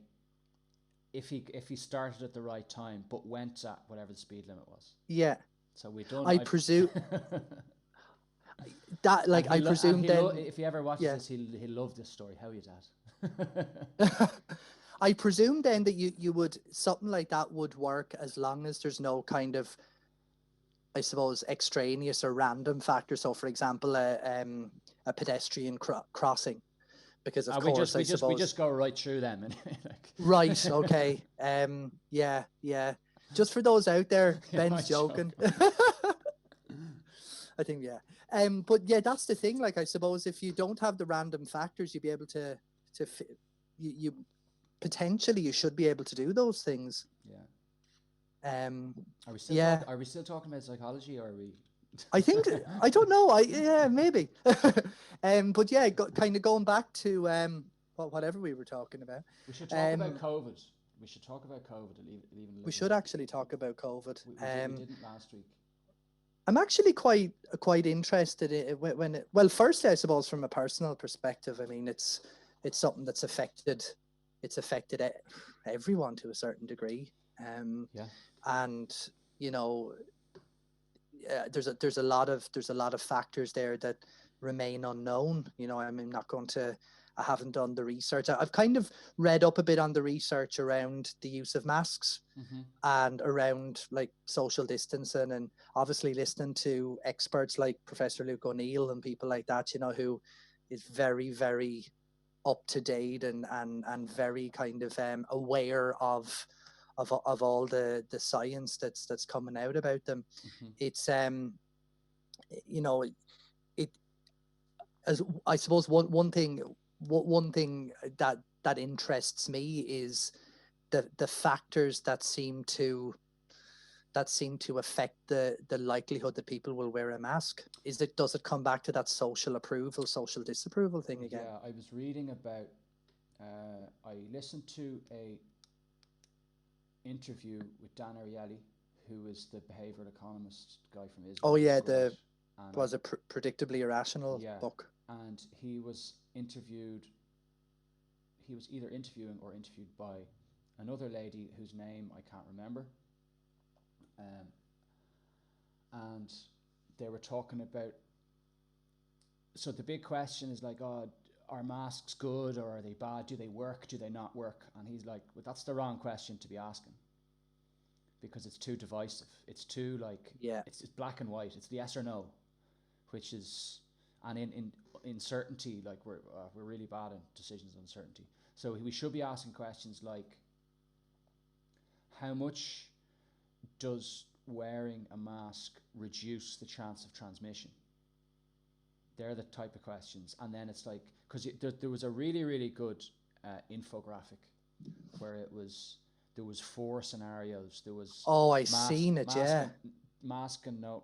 [SPEAKER 1] if he started at the right time but went at whatever the speed limit was.
[SPEAKER 2] Yeah.
[SPEAKER 1] So we done.
[SPEAKER 2] I presume that, like, I presume then
[SPEAKER 1] if he ever watches this, he'll love this story. How are you,
[SPEAKER 2] Dad? I presume then that you would, something like that would work as long as there's no kind of, I suppose, extraneous or random factor. So, for example, a pedestrian crossing, because of course I suppose
[SPEAKER 1] we just go right through them. Like.
[SPEAKER 2] Right. Okay. Yeah. Just for those out there, Ben's joking. I think, yeah. But yeah, that's the thing. Like, I suppose if you don't have the random factors, you'd be able to you potentially you should be able to do those things.
[SPEAKER 1] Yeah. Are we still talking about psychology, or are we?
[SPEAKER 2] I think, I don't know. Yeah, maybe. But yeah, kind of going back to whatever we were talking about.
[SPEAKER 1] We should talk about COVID. We should
[SPEAKER 2] actually talk about COVID.
[SPEAKER 1] We didn't last week.
[SPEAKER 2] I'm actually quite interested in well, firstly, I suppose from a personal perspective, I mean, it's something that's affected everyone to a certain degree. And you know, there's a lot of factors there that remain unknown. You know, I mean, I haven't done the research. I've kind of read up a bit on the research around the use of masks and around, like, social distancing, and obviously listening to experts like Professor Luke O'Neill and people like that, you know, who is very, very up to date and very kind of aware of all the science that's coming out about them. It's you know, it, as I suppose one thing that interests me is the factors that seem to affect the likelihood that people will wear a mask. Does it come back to that social approval, social disapproval thing again?
[SPEAKER 1] Yeah, I was reading about, I listened to a interview with Dan Ariely, who is the behavioural economist guy from Israel.
[SPEAKER 2] Oh yeah, was a Predictably Irrational book.
[SPEAKER 1] And he was either interviewing or interviewed by another lady whose name I can't remember. And they were talking about, so the big question is like, oh, are masks good or are they bad? Do they work? Do they not work? And he's like, well, that's the wrong question to be asking, because it's too divisive. It's too, like, it's black and white. It's the yes or no, which is, and in certainty, like, we're really bad in decisions on certainty. So we should be asking questions like, how much does wearing a mask reduce the chance of transmission? They're the type of questions. And then it's like, because there was a really, really good infographic where there was 4 scenarios. There was
[SPEAKER 2] seen it, yeah.
[SPEAKER 1] Mask and no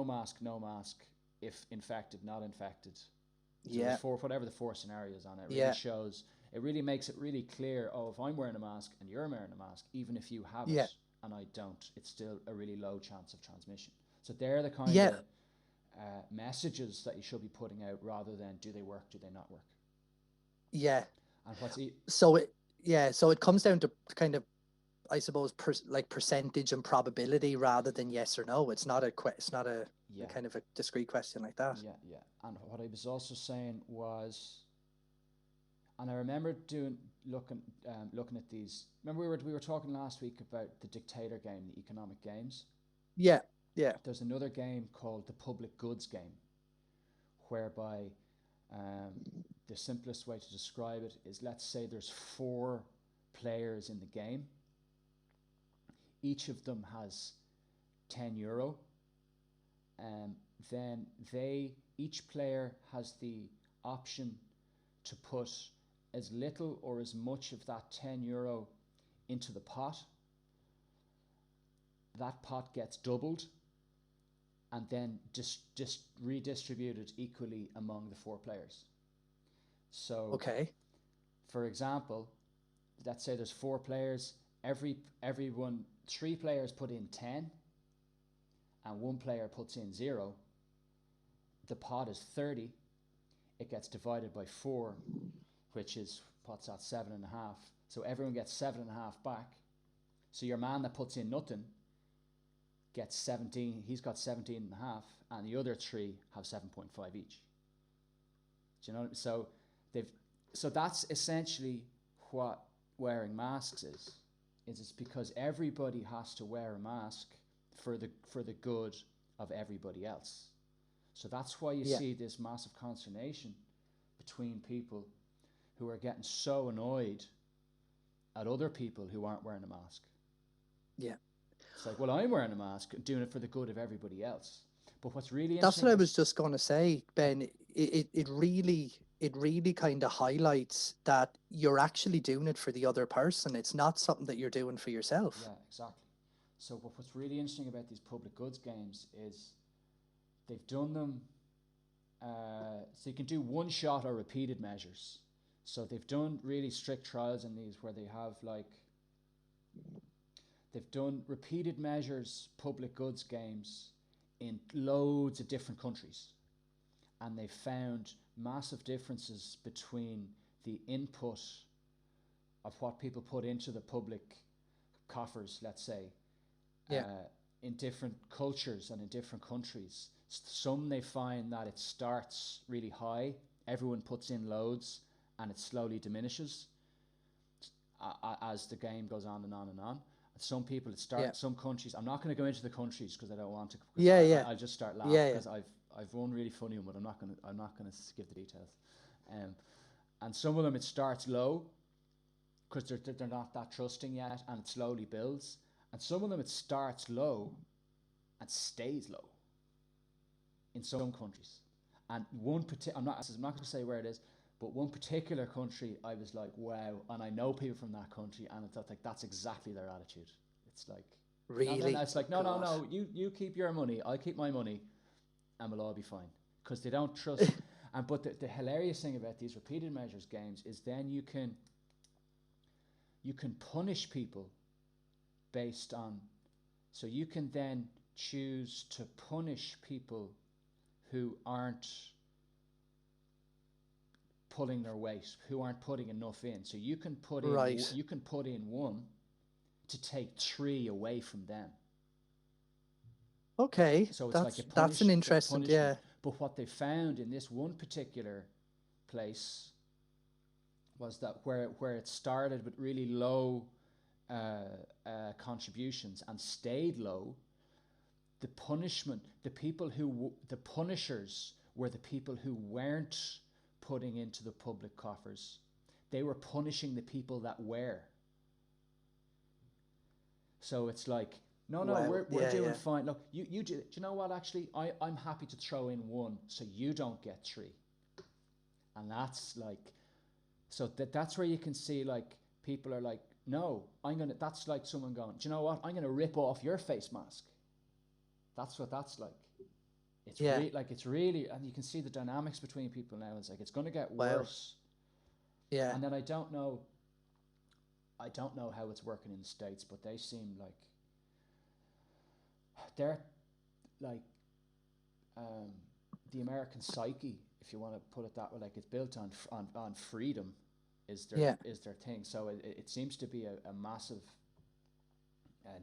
[SPEAKER 1] mask, no mask, if infected, not infected. So
[SPEAKER 2] yeah.
[SPEAKER 1] Whatever the 4 scenarios on it really shows. It really makes it really clear, if I'm wearing a mask and you're wearing a mask, even if you have it and I don't, it's still a really low chance of transmission. So they're the kind of messages that you should be putting out, rather than do they work, do they not work?
[SPEAKER 2] Yeah.
[SPEAKER 1] And
[SPEAKER 2] so it comes down to kind of, I suppose, percentage and probability rather than yes or no. It's not a kind of a discrete question like that.
[SPEAKER 1] Yeah. And what I was also saying was, and I remember looking at these. Remember we were talking last week about the dictator game, the economic games.
[SPEAKER 2] Yeah.
[SPEAKER 1] There's another game called the public goods game, whereby the simplest way to describe it is, let's say there's 4 players in the game. Each of them has €10. Then each player has the option to put as little or as much of that €10 into the pot. That pot gets doubled and then just redistributed equally among the 4 players. So,
[SPEAKER 2] okay,
[SPEAKER 1] for example, let's say there's 4 players. Everyone, 3 players put in 10, and 1 player puts in 0. The pot is 30. It gets divided by 4, which is, what's that, 7.5. So everyone gets 7.5 back. So your man that puts in nothing gets 17. He's got 17.5, and the other 3 have 7.5 each. Do you know? So that's essentially what wearing masks is. It's because everybody has to wear a mask for the good of everybody else. So that's why you see this massive consternation between people who are getting so annoyed at other people who aren't wearing a mask.
[SPEAKER 2] Yeah.
[SPEAKER 1] It's like, well, I'm wearing a mask, doing it for the good of everybody else. But what's really
[SPEAKER 2] That's
[SPEAKER 1] interesting...
[SPEAKER 2] what I was just going to say, Ben. It really kind of highlights that you're actually doing it for the other person. It's not something that you're doing for yourself.
[SPEAKER 1] Yeah, exactly. So what's really interesting about these public goods games is they've done them, so you can do one-shot or repeated measures. So they've done really strict trials in these where they have they've done repeated measures public goods games in loads of different countries, and they've found massive differences between the input of what people put into the public coffers, let's say, in different cultures and in different countries. Some they find that it starts really high, everyone puts in loads, and it slowly diminishes as the game goes on and on and on. Some people it starts, some countries, I'm not going to go into the countries because I don't want to. I'll just start laughing because I've one really funny one, but I'm not going to give the details. And some of them it starts low because they're not that trusting yet, and it slowly builds. And some of them it starts low and stays low in some countries. And I'm not going to say where it is, but one particular country, I was like, wow. And I know people from that country, and it's like, that's exactly their attitude. It's like,
[SPEAKER 2] really?
[SPEAKER 1] It's like, no, you keep your money, I'll keep my money, and we'll all be fine. Because they don't trust. But the hilarious thing about these repeated measures games is then you can punish people based on, so you can then choose to punish people who aren't pulling their weight, who aren't putting enough in. So you can put in you can put in 1 to take 3 away from them.
[SPEAKER 2] Okay,
[SPEAKER 1] so it's
[SPEAKER 2] that's an interesting,
[SPEAKER 1] But what they found in this one particular place was that where it started with really low contributions and stayed low, the punishers were the people who weren't putting into the public coffers. They were punishing the people that were. So it's like, we're doing fine. Look, you do you know what, actually, I'm happy to throw in 1 so you don't get 3. And that's like, so that's where you can see like people are like, no, that's like someone going, do you know what, I'm going to rip off your face mask. That's what that's like. It's it's really, and you can see the dynamics between people now. It's like, it's going to get worse.
[SPEAKER 2] Yeah.
[SPEAKER 1] And then I don't know how it's working in the States, but they seem like they're like the American psyche, if you want to put it that way. Like, it's built on freedom is their thing. So it seems to be a massive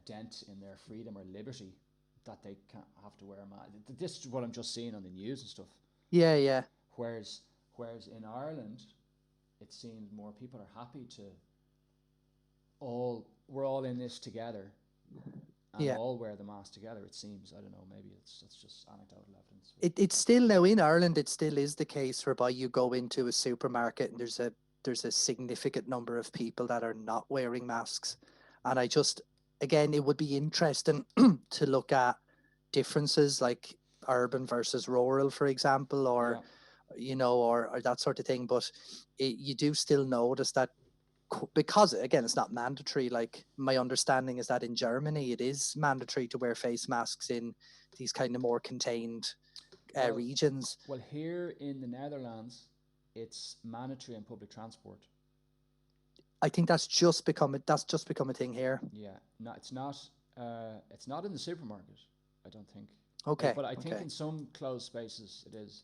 [SPEAKER 1] dent in their freedom or liberty that they can't have to wear a mask. This is what I'm just seeing on the news and stuff.
[SPEAKER 2] Yeah, yeah.
[SPEAKER 1] Whereas in Ireland, it seems more people are happy to we're all in this together and all wear the mask together, it seems. I don't know, maybe it's just anecdotal evidence.
[SPEAKER 2] It's still, now in Ireland, it still is the case whereby you go into a supermarket and there's a significant number of people that are not wearing masks. And again, it would be interesting to look at differences like urban versus rural, for example, or you know, or that sort of thing. But you do still notice that, because again, it's not mandatory. Like, my understanding is that in Germany it is mandatory to wear face masks in these kind of more contained regions.
[SPEAKER 1] Well, here in the Netherlands, it's mandatory in public transport.
[SPEAKER 2] I think that's just become a thing here.
[SPEAKER 1] Yeah, no, it's not. It's not in the supermarket, I don't think.
[SPEAKER 2] Okay.
[SPEAKER 1] But I think in some closed spaces it is.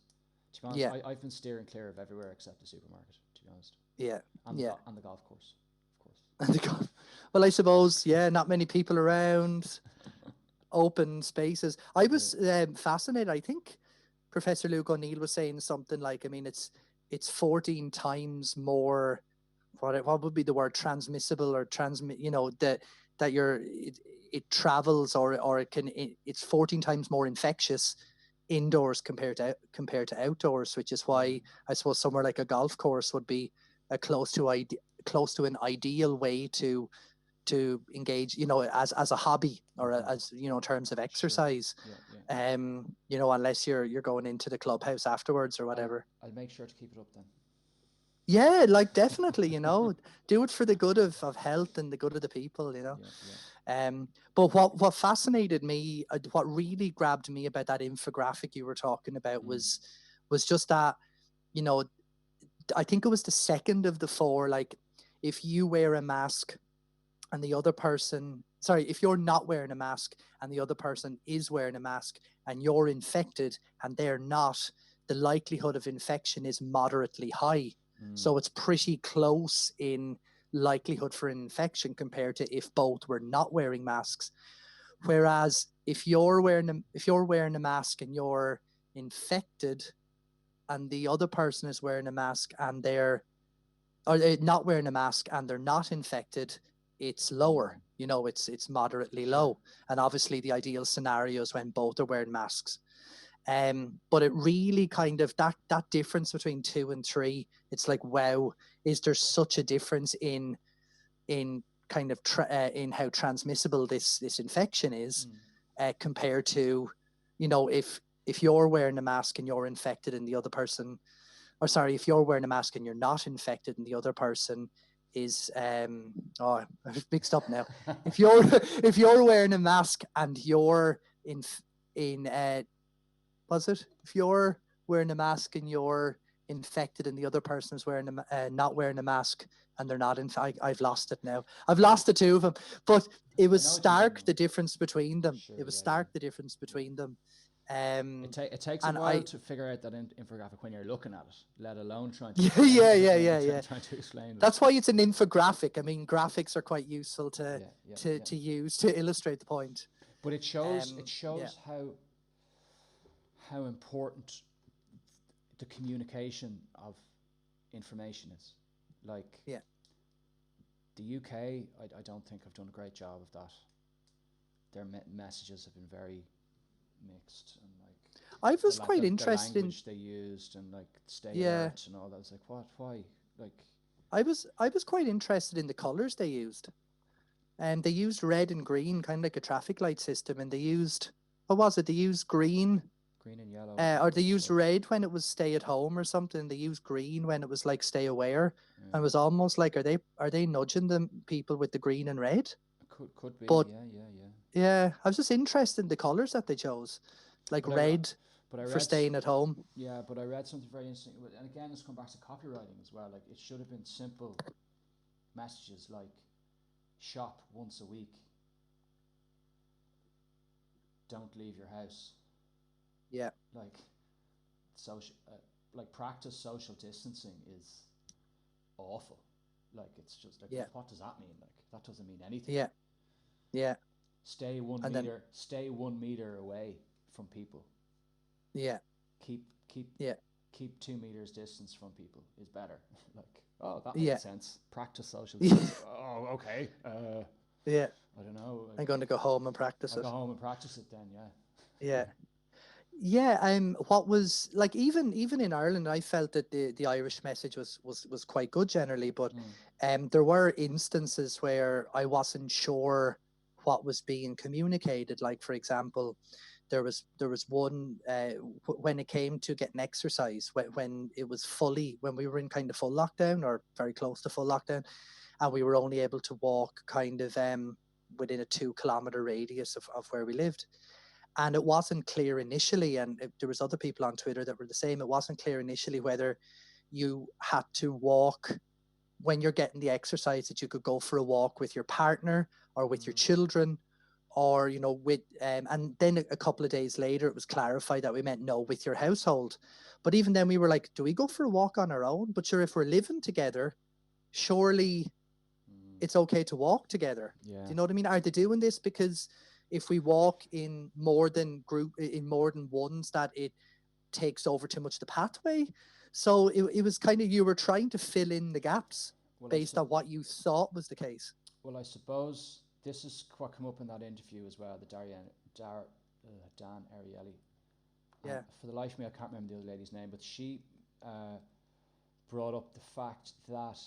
[SPEAKER 1] To be honest,
[SPEAKER 2] Yeah.
[SPEAKER 1] I've been steering clear of everywhere except the supermarket, to be honest.
[SPEAKER 2] Yeah.
[SPEAKER 1] And
[SPEAKER 2] yeah.
[SPEAKER 1] And the golf course, of course.
[SPEAKER 2] And the golf. Well, I suppose, yeah, not many people around, open spaces. I was fascinated. I think Professor Luke O'Neill was saying something like, I mean, it's 14 times more, what would be the word, transmissible or transmit, you know, that it travels, or it's 14 times more infectious indoors compared to outdoors, which is why I suppose somewhere like a golf course would be close to an ideal way to engage, you know, as a hobby, or as, you know, in terms of exercise.
[SPEAKER 1] Sure. Yeah.
[SPEAKER 2] You know, unless you're going into the clubhouse afterwards or whatever.
[SPEAKER 1] I'll make sure to keep it up then.
[SPEAKER 2] Yeah, like, definitely, you know, do it for the good of health and the good of the people, you know.
[SPEAKER 1] Yeah.
[SPEAKER 2] But what fascinated me, what really grabbed me about that infographic you were talking about was just that, you know, I think it was the second of the four, like, if you wear a mask and the other person, if you're not wearing a mask and the other person is wearing a mask and you're infected and they're not, the likelihood of infection is moderately high. So it's pretty close in likelihood for an infection compared to if both were not wearing masks. Whereas if you're wearing a mask and you're infected and the other person is wearing a mask and they're not wearing a mask and they're not infected, it's lower. You know, it's moderately low. And obviously the ideal scenario is when both are wearing masks. But it really kind of, that difference between 2 and 3, it's like, wow, is there such a difference in kind of in how transmissible this infection is, compared to, you know, if you're wearing a mask and you're infected and the other person, or sorry, if you're wearing a mask and you're not infected and the other person is I'm mixed up now. If you're wearing a mask and you're if you're wearing a mask and you're infected and the other person is wearing not wearing a mask and they're not I've lost it now. I've lost the two of them, but it was stark, the difference between them.
[SPEAKER 1] Sure,
[SPEAKER 2] it was stark, the difference between them.
[SPEAKER 1] It takes a while to figure out that infographic when you're looking at it, let alone trying to trying to explain it.
[SPEAKER 2] That's why it's an infographic. I mean, graphics are quite useful to use to illustrate the point.
[SPEAKER 1] But it shows how important the communication of information is. Like, the UK, I don't think have done a great job of that. Their messages have been very mixed, and like,
[SPEAKER 2] I was quite interested
[SPEAKER 1] in the language they used, and like stay alert and all that. I was like, why? Like,
[SPEAKER 2] I was quite interested in the colors they used, and they used red and green, kind of like a traffic light system, and they used, what was it? They used green
[SPEAKER 1] and yellow,
[SPEAKER 2] or they used red when it was stay at home or something. They used green when it was like stay aware, and it was almost like, are they nudging the people with the green and red?
[SPEAKER 1] Could be,
[SPEAKER 2] but,
[SPEAKER 1] yeah.
[SPEAKER 2] Yeah, I was just interested in the colors that they chose, like red for staying at home.
[SPEAKER 1] Yeah, but I read something very interesting, and again, let's come back to copywriting as well. Like, it should have been simple messages like shop once a week, don't leave your house.
[SPEAKER 2] Yeah.
[SPEAKER 1] Like, like practice social distancing is awful. Like, it's just like, what does that mean? Like, that doesn't mean anything.
[SPEAKER 2] Yeah.
[SPEAKER 1] Stay 1 meter away from people.
[SPEAKER 2] Yeah.
[SPEAKER 1] Keep 2 meters distance from people is better. Like, that makes sense. Practice social distancing. Oh, okay.
[SPEAKER 2] Yeah.
[SPEAKER 1] I don't know.
[SPEAKER 2] I'm going to go home and practice it.
[SPEAKER 1] Go home and practice it then,
[SPEAKER 2] Yeah. Yeah, what was like, even in Ireland, I felt that the Irish message was quite good generally, but there were instances where I wasn't sure what was being communicated. Like, for example, there was one when it came to getting exercise, when it was when we were in kind of full lockdown or very close to full lockdown, and we were only able to walk kind of within a 2-kilometer radius of where we lived. And it wasn't clear initially, and there was other people on Twitter that were the same. It wasn't clear initially whether you had to walk when you're getting the exercise, that you could go for a walk with your partner or with your children, or, you know, with and then a couple of days later it was clarified that we meant no, with your household. But even then we were like, do we go for a walk on our own? But sure, if we're living together, surely it's okay to walk together. Do you know what I mean? Are they doing this because if we walk in more than ones, that it takes over too much the pathway? So it was kind of, you were trying to fill in the gaps based on what you thought was the case.
[SPEAKER 1] Well, I suppose this is what came up in that interview as well, the Dan Ariely.
[SPEAKER 2] Yeah.
[SPEAKER 1] For the life of me, I can't remember the other lady's name, but she brought up the fact that,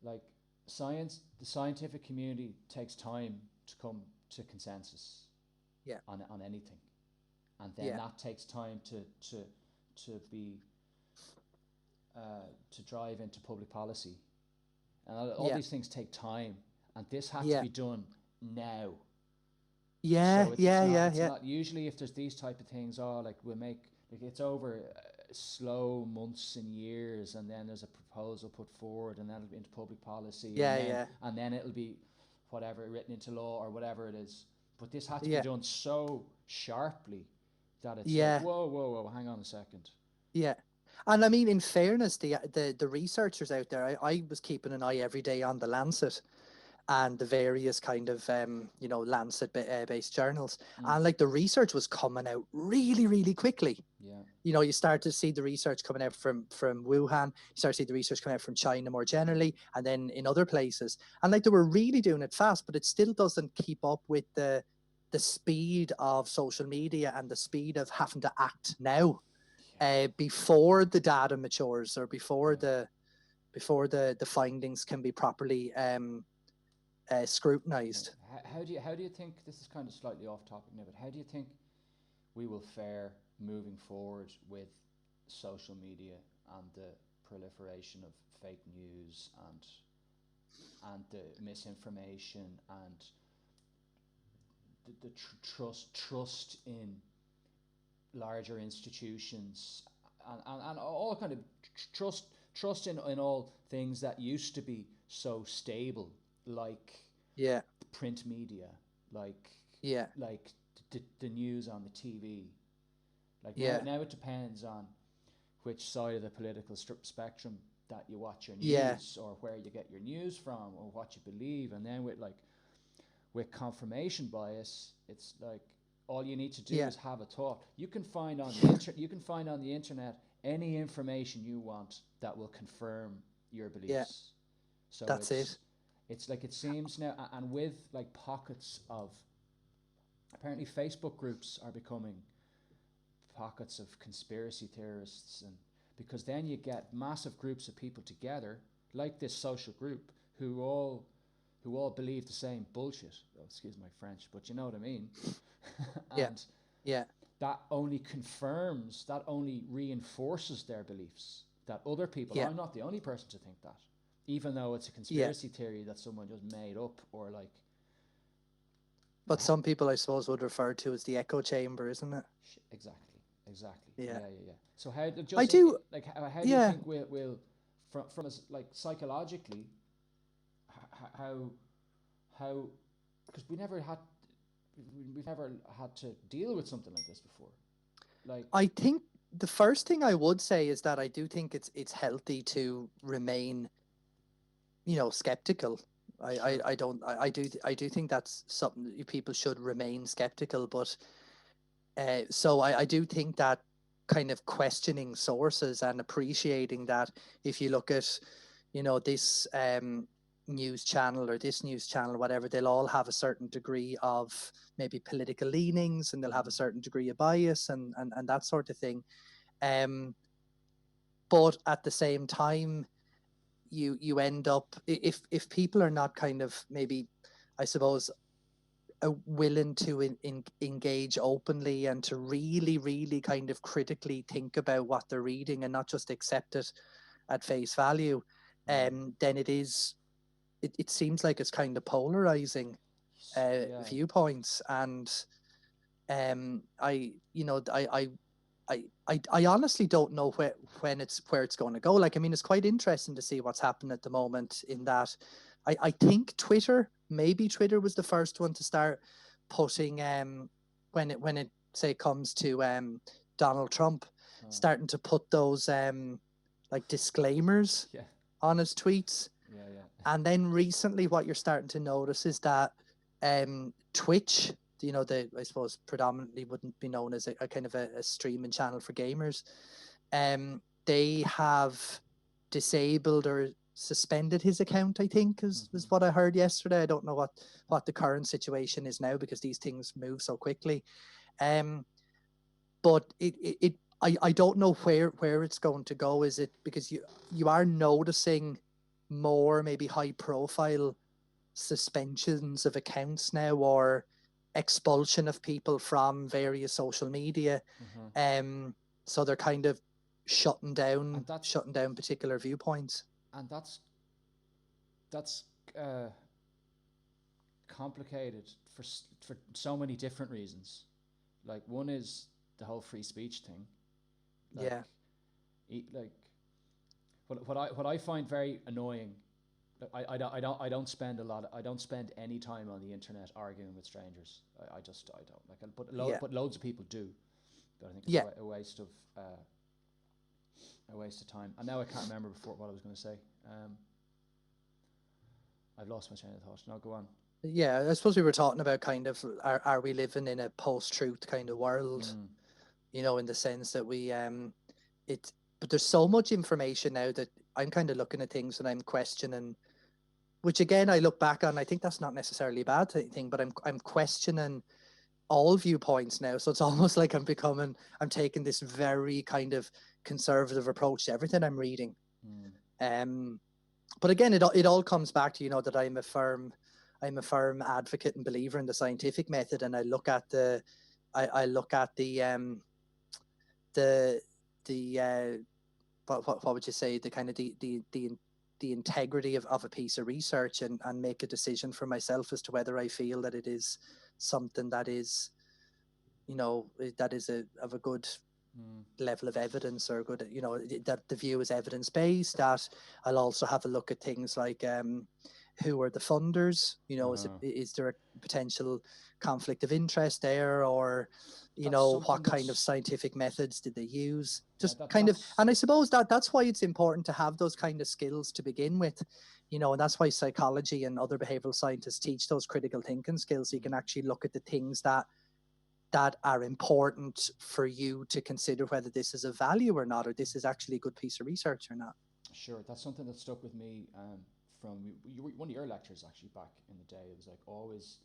[SPEAKER 1] like, the scientific community takes time to come to consensus on anything, and then that takes time to be to drive into public policy, and all these things take time, and this had to be done now. It's not usually, if there's these type of things, we'll make, like, it's over slow months and years, and then there's a proposal put forward, and then it'll be into public policy, and then it'll be whatever, written into law or whatever it is. But this had to be done so sharply that it's like, whoa, hang on a second.
[SPEAKER 2] Yeah. And I mean, in fairness, the researchers out there, I was keeping an eye every day on the Lancet and the various kind of Lancet based journals, and like the research was coming out really, really quickly. You know, you start to see the research coming out from Wuhan, you start to see the research coming out from China more generally, and then in other places, and like they were really doing it fast, but it still doesn't keep up with the speed of social media and the speed of having to act now, before the data matures, or before the findings can be properly scrutinized.
[SPEAKER 1] How do you think, this is kind of slightly off topic now, but how do you think we will fare moving forward with social media and the proliferation of fake news and the misinformation and the trust in larger institutions and all kind of trust in all things that used to be so stable, like print media, like the news on the TV. Like now it depends on which side of the political spectrum that you watch your news, or where you get your news from, or what you believe. And then with confirmation bias, it's like all you need to do is have a thought. You can find on the internet any information you want that will confirm your beliefs.
[SPEAKER 2] Yeah.
[SPEAKER 1] So
[SPEAKER 2] that's it.
[SPEAKER 1] It's like, it seems now, and with like pockets of, apparently Facebook groups are becoming pockets of conspiracy theorists, and because then you get massive groups of people together, like this social group, who all believe the same bullshit. Oh, excuse my French, but you know what I mean. And that only confirms, that only reinforces their beliefs, that other people, I'm not the only person to think that, even though it's a conspiracy theory that someone just made up, or like.
[SPEAKER 2] But some people, I suppose, would refer to as the echo chamber, isn't it?
[SPEAKER 1] Exactly.
[SPEAKER 2] Yeah.
[SPEAKER 1] So how do
[SPEAKER 2] I do,
[SPEAKER 1] like how do you think we'll from us, like, psychologically, how because we've never had to deal with something like this before. Like, I
[SPEAKER 2] think the first thing I would say is that I do think it's healthy to remain, skeptical. I do think that's something people should remain skeptical, but so I do think that kind of questioning sources and appreciating that, if you look at this news channel or this news channel, whatever, they'll all have a certain degree of maybe political leanings, and they'll have a certain degree of bias and that sort of thing, but at the same time, you end up, if people are not kind of, maybe, I suppose, willing to engage openly and to really, really kind of critically think about what they're reading and not just accept it at face value, then it seems like it's kind of polarizing viewpoints. And I honestly don't know where it's going to go. Like, I mean, it's quite interesting to see what's happened at the moment in that I think maybe Twitter was the first one to start putting when it say comes to Donald Trump, starting to put those like disclaimers on his tweets. And then recently what you're starting to notice is that Twitch, you know, I suppose predominantly wouldn't be known as a kind of a streaming channel for gamers, they have disabled or suspended his account, I think is what I heard yesterday. I don't know what the current situation is now, because these things move so quickly. But I don't know where it's going to go. Is it because you are noticing more maybe high profile suspensions of accounts now, or expulsion of people from various social media? So they're kind of shutting down particular viewpoints.
[SPEAKER 1] And that's complicated for so many different reasons. Like, one is the whole free speech thing. What I find very annoying, I don't spend any time on the internet arguing with strangers. I don't like, but loads of people do. But I think it's a waste of time. And now I can't remember what I was going to say. I've lost my train of thought. Now go on.
[SPEAKER 2] Yeah, I suppose we were talking about kind of are we living in a post-truth kind of world? You know, in the sense that we but there's so much information now that I'm kind of looking at things and I'm questioning, which again I look back on, I think that's not necessarily a bad thing, but I'm questioning all viewpoints now. So it's almost like I'm taking this very kind of conservative approach to everything I'm reading. But again, it all comes back to, you know, that I'm a firm advocate and believer in the scientific method, and I look at the what would you say, the kind of the integrity of a piece of research, and make a decision for myself as to whether I feel that it is something that is, you know, that is of a good level of evidence, or good, you know, that the view is evidence-based. That I'll also have a look at things like who are the funders, you know, is there a potential conflict of interest there, or you know, what kind of scientific methods did they use? Just and I suppose that's why it's important to have those kind of skills to begin with, you know, and that's why psychology and other behavioral scientists teach those critical thinking skills, so you can actually look at the things that are important for you to consider whether this is of value or not, or this is actually a good piece of research or not.
[SPEAKER 1] Sure, that's something that stuck with me from one of your lectures actually back in the day. It was like, always,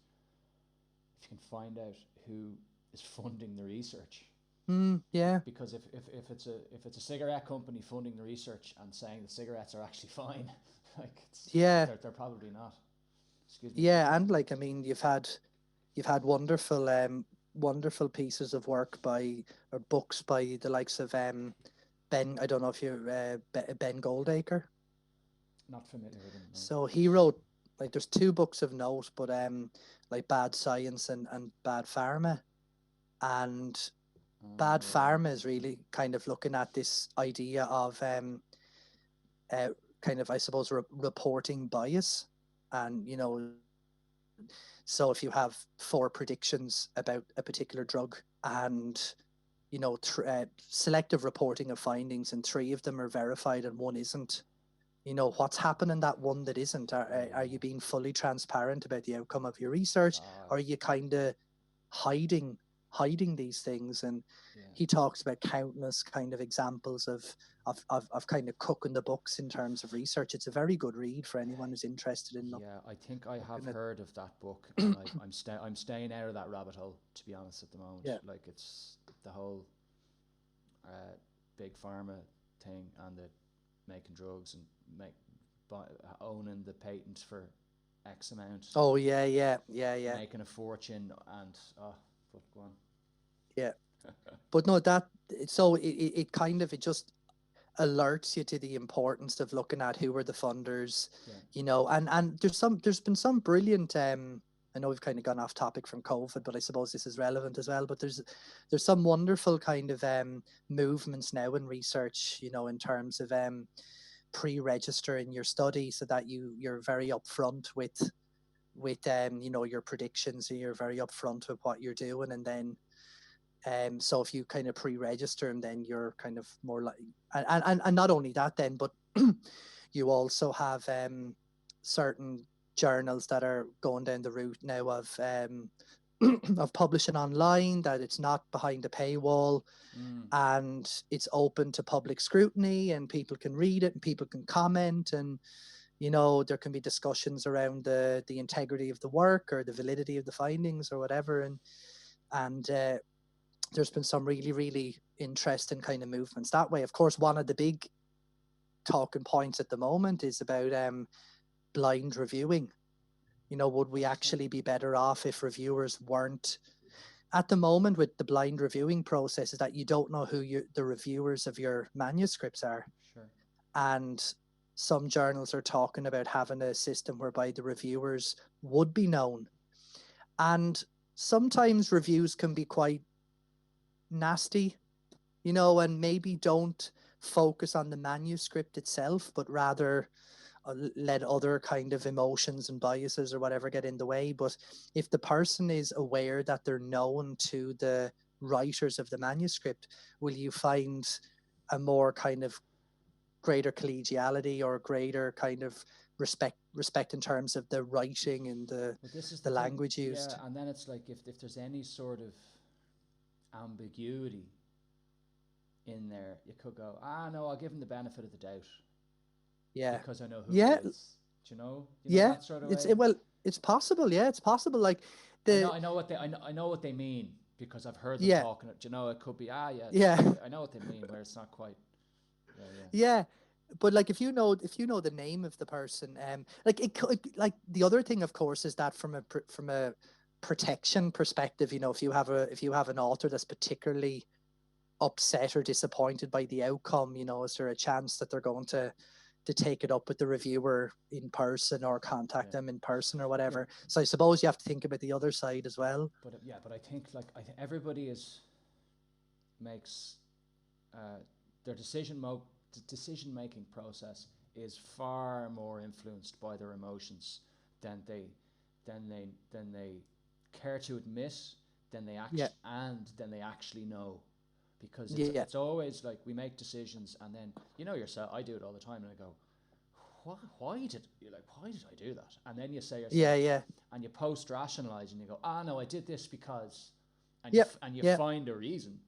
[SPEAKER 1] if you can find out who is funding the research. Because if it's a cigarette company funding the research and saying the cigarettes are actually fine, like they're probably not. Excuse me.
[SPEAKER 2] Yeah, and like, I mean, you've had wonderful pieces of work or books by the likes of Ben. I don't know if you're Ben Goldacre.
[SPEAKER 1] Not familiar with him. No.
[SPEAKER 2] So he wrote, like, there's 2 books of note, but like Bad Science and Bad Pharma, and Bad Pharma is really kind of looking at this idea of kind of, I suppose, reporting bias, and you know, so if you have 4 predictions about a particular drug, and you know, selective reporting of findings, and 3 of them are verified and 1 isn't, you know, what's happening that 1 that isn't? Are you being fully transparent about the outcome of your research, or are you kind of hiding these things? And he talks about countless kind of examples of kind of cooking the books in terms of research. It's a very good read for anyone who's interested in.
[SPEAKER 1] I think I have heard of that book, and I'm staying out of that rabbit hole, to be honest, at the moment. Like, it's the whole big pharma thing, and the making drugs and owning the patent for X amount.
[SPEAKER 2] Oh yeah,
[SPEAKER 1] Making a fortune, and but go on.
[SPEAKER 2] Yeah. But no, that so it kind of, it just alerts you to the importance of looking at who are the funders, you know, and there's been some brilliant I know we've kind of gone off topic from COVID, but I suppose this is relevant as well. But there's some wonderful kind of movements now in research, you know, in terms of pre-registering your study so that you're very upfront with you know, your predictions, and you're very upfront with what you're doing, and then so if you kind of pre-register them, then you're kind of more like, and not only that then, but you also have certain journals that are going down the route now of of publishing online, that it's not behind a paywall, and it's open to public scrutiny, and people can read it and people can comment, and you know, there can be discussions around the integrity of the work or the validity of the findings or whatever, and there's been some really, really interesting kind of movements that way. Of course, one of the big talking points at the moment is about blind reviewing. You know, would we actually be better off if reviewers weren't? At the moment, with the blind reviewing process, is that you don't know who the reviewers of your manuscripts are.
[SPEAKER 1] Sure.
[SPEAKER 2] And some journals are talking about having a system whereby the reviewers would be known. And sometimes reviews can be quite nasty, you know, and maybe don't focus on the manuscript itself, but rather let other kind of emotions and biases or whatever get in the way. But if the person is aware that they're known to the writers of the manuscript, will you find a more kind of greater collegiality or greater kind of respect in terms of the writing and the language used?
[SPEAKER 1] Yeah, and then it's like if there's any sort of ambiguity in there, you could go, no, I'll give him the benefit of the doubt.
[SPEAKER 2] Yeah.
[SPEAKER 1] Because I know who it is. Do you know? That sort of way?
[SPEAKER 2] It's possible. Yeah, it's possible. Like
[SPEAKER 1] I know what they mean, because I've heard them talking. Do you know? It could be I know what they mean, where it's not quite.
[SPEAKER 2] Yeah. But like if you know the name of the person, like the other thing, of course, is that from a protection perspective, you know, if you have an author that's particularly upset or disappointed by the outcome, you know, is there a chance that they're going to take it up with the reviewer in person or contact them in person or whatever? So I suppose you have to think about the other side as well.
[SPEAKER 1] But I think everybody makes their decision-making process is far more influenced by their emotions than they care to admit, than they actually know. Because it's always like we make decisions, and then, you know yourself, I do it all the time, and I go, why did I do that? And then you say yourself, and you post-rationalize, and you go, no, I did this because, and you find a reason,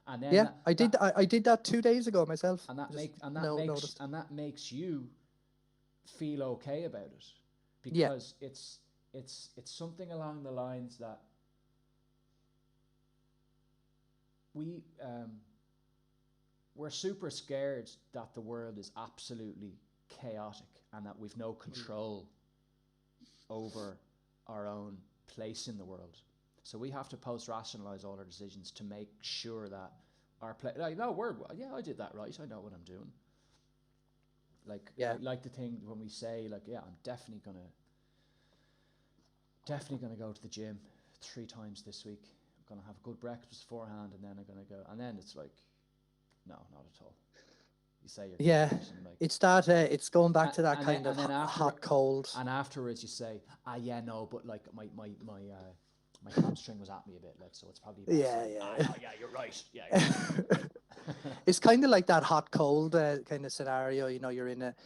[SPEAKER 1] and then
[SPEAKER 2] I did that 2 days ago myself,
[SPEAKER 1] and that makes you feel okay about it, because it's something along the lines that we're super scared that the world is absolutely chaotic and that we've no control over our own place in the world. So we have to post-rationalize all our decisions to make sure that our place, I did that right. I know what I'm doing. Like the thing when we say, like, I'm definitely gonna go to the gym 3 times this week. I'm gonna have a good breakfast beforehand, and then I'm gonna go, and then it's like, no, not at all. You say you're
[SPEAKER 2] it's that it's going back to that kind of hot cold,
[SPEAKER 1] and afterwards you say, no, but like my hamstring was at me a bit, like, so it's probably best. You're right.
[SPEAKER 2] It's kind of like that hot cold kind of scenario. You know, you're in a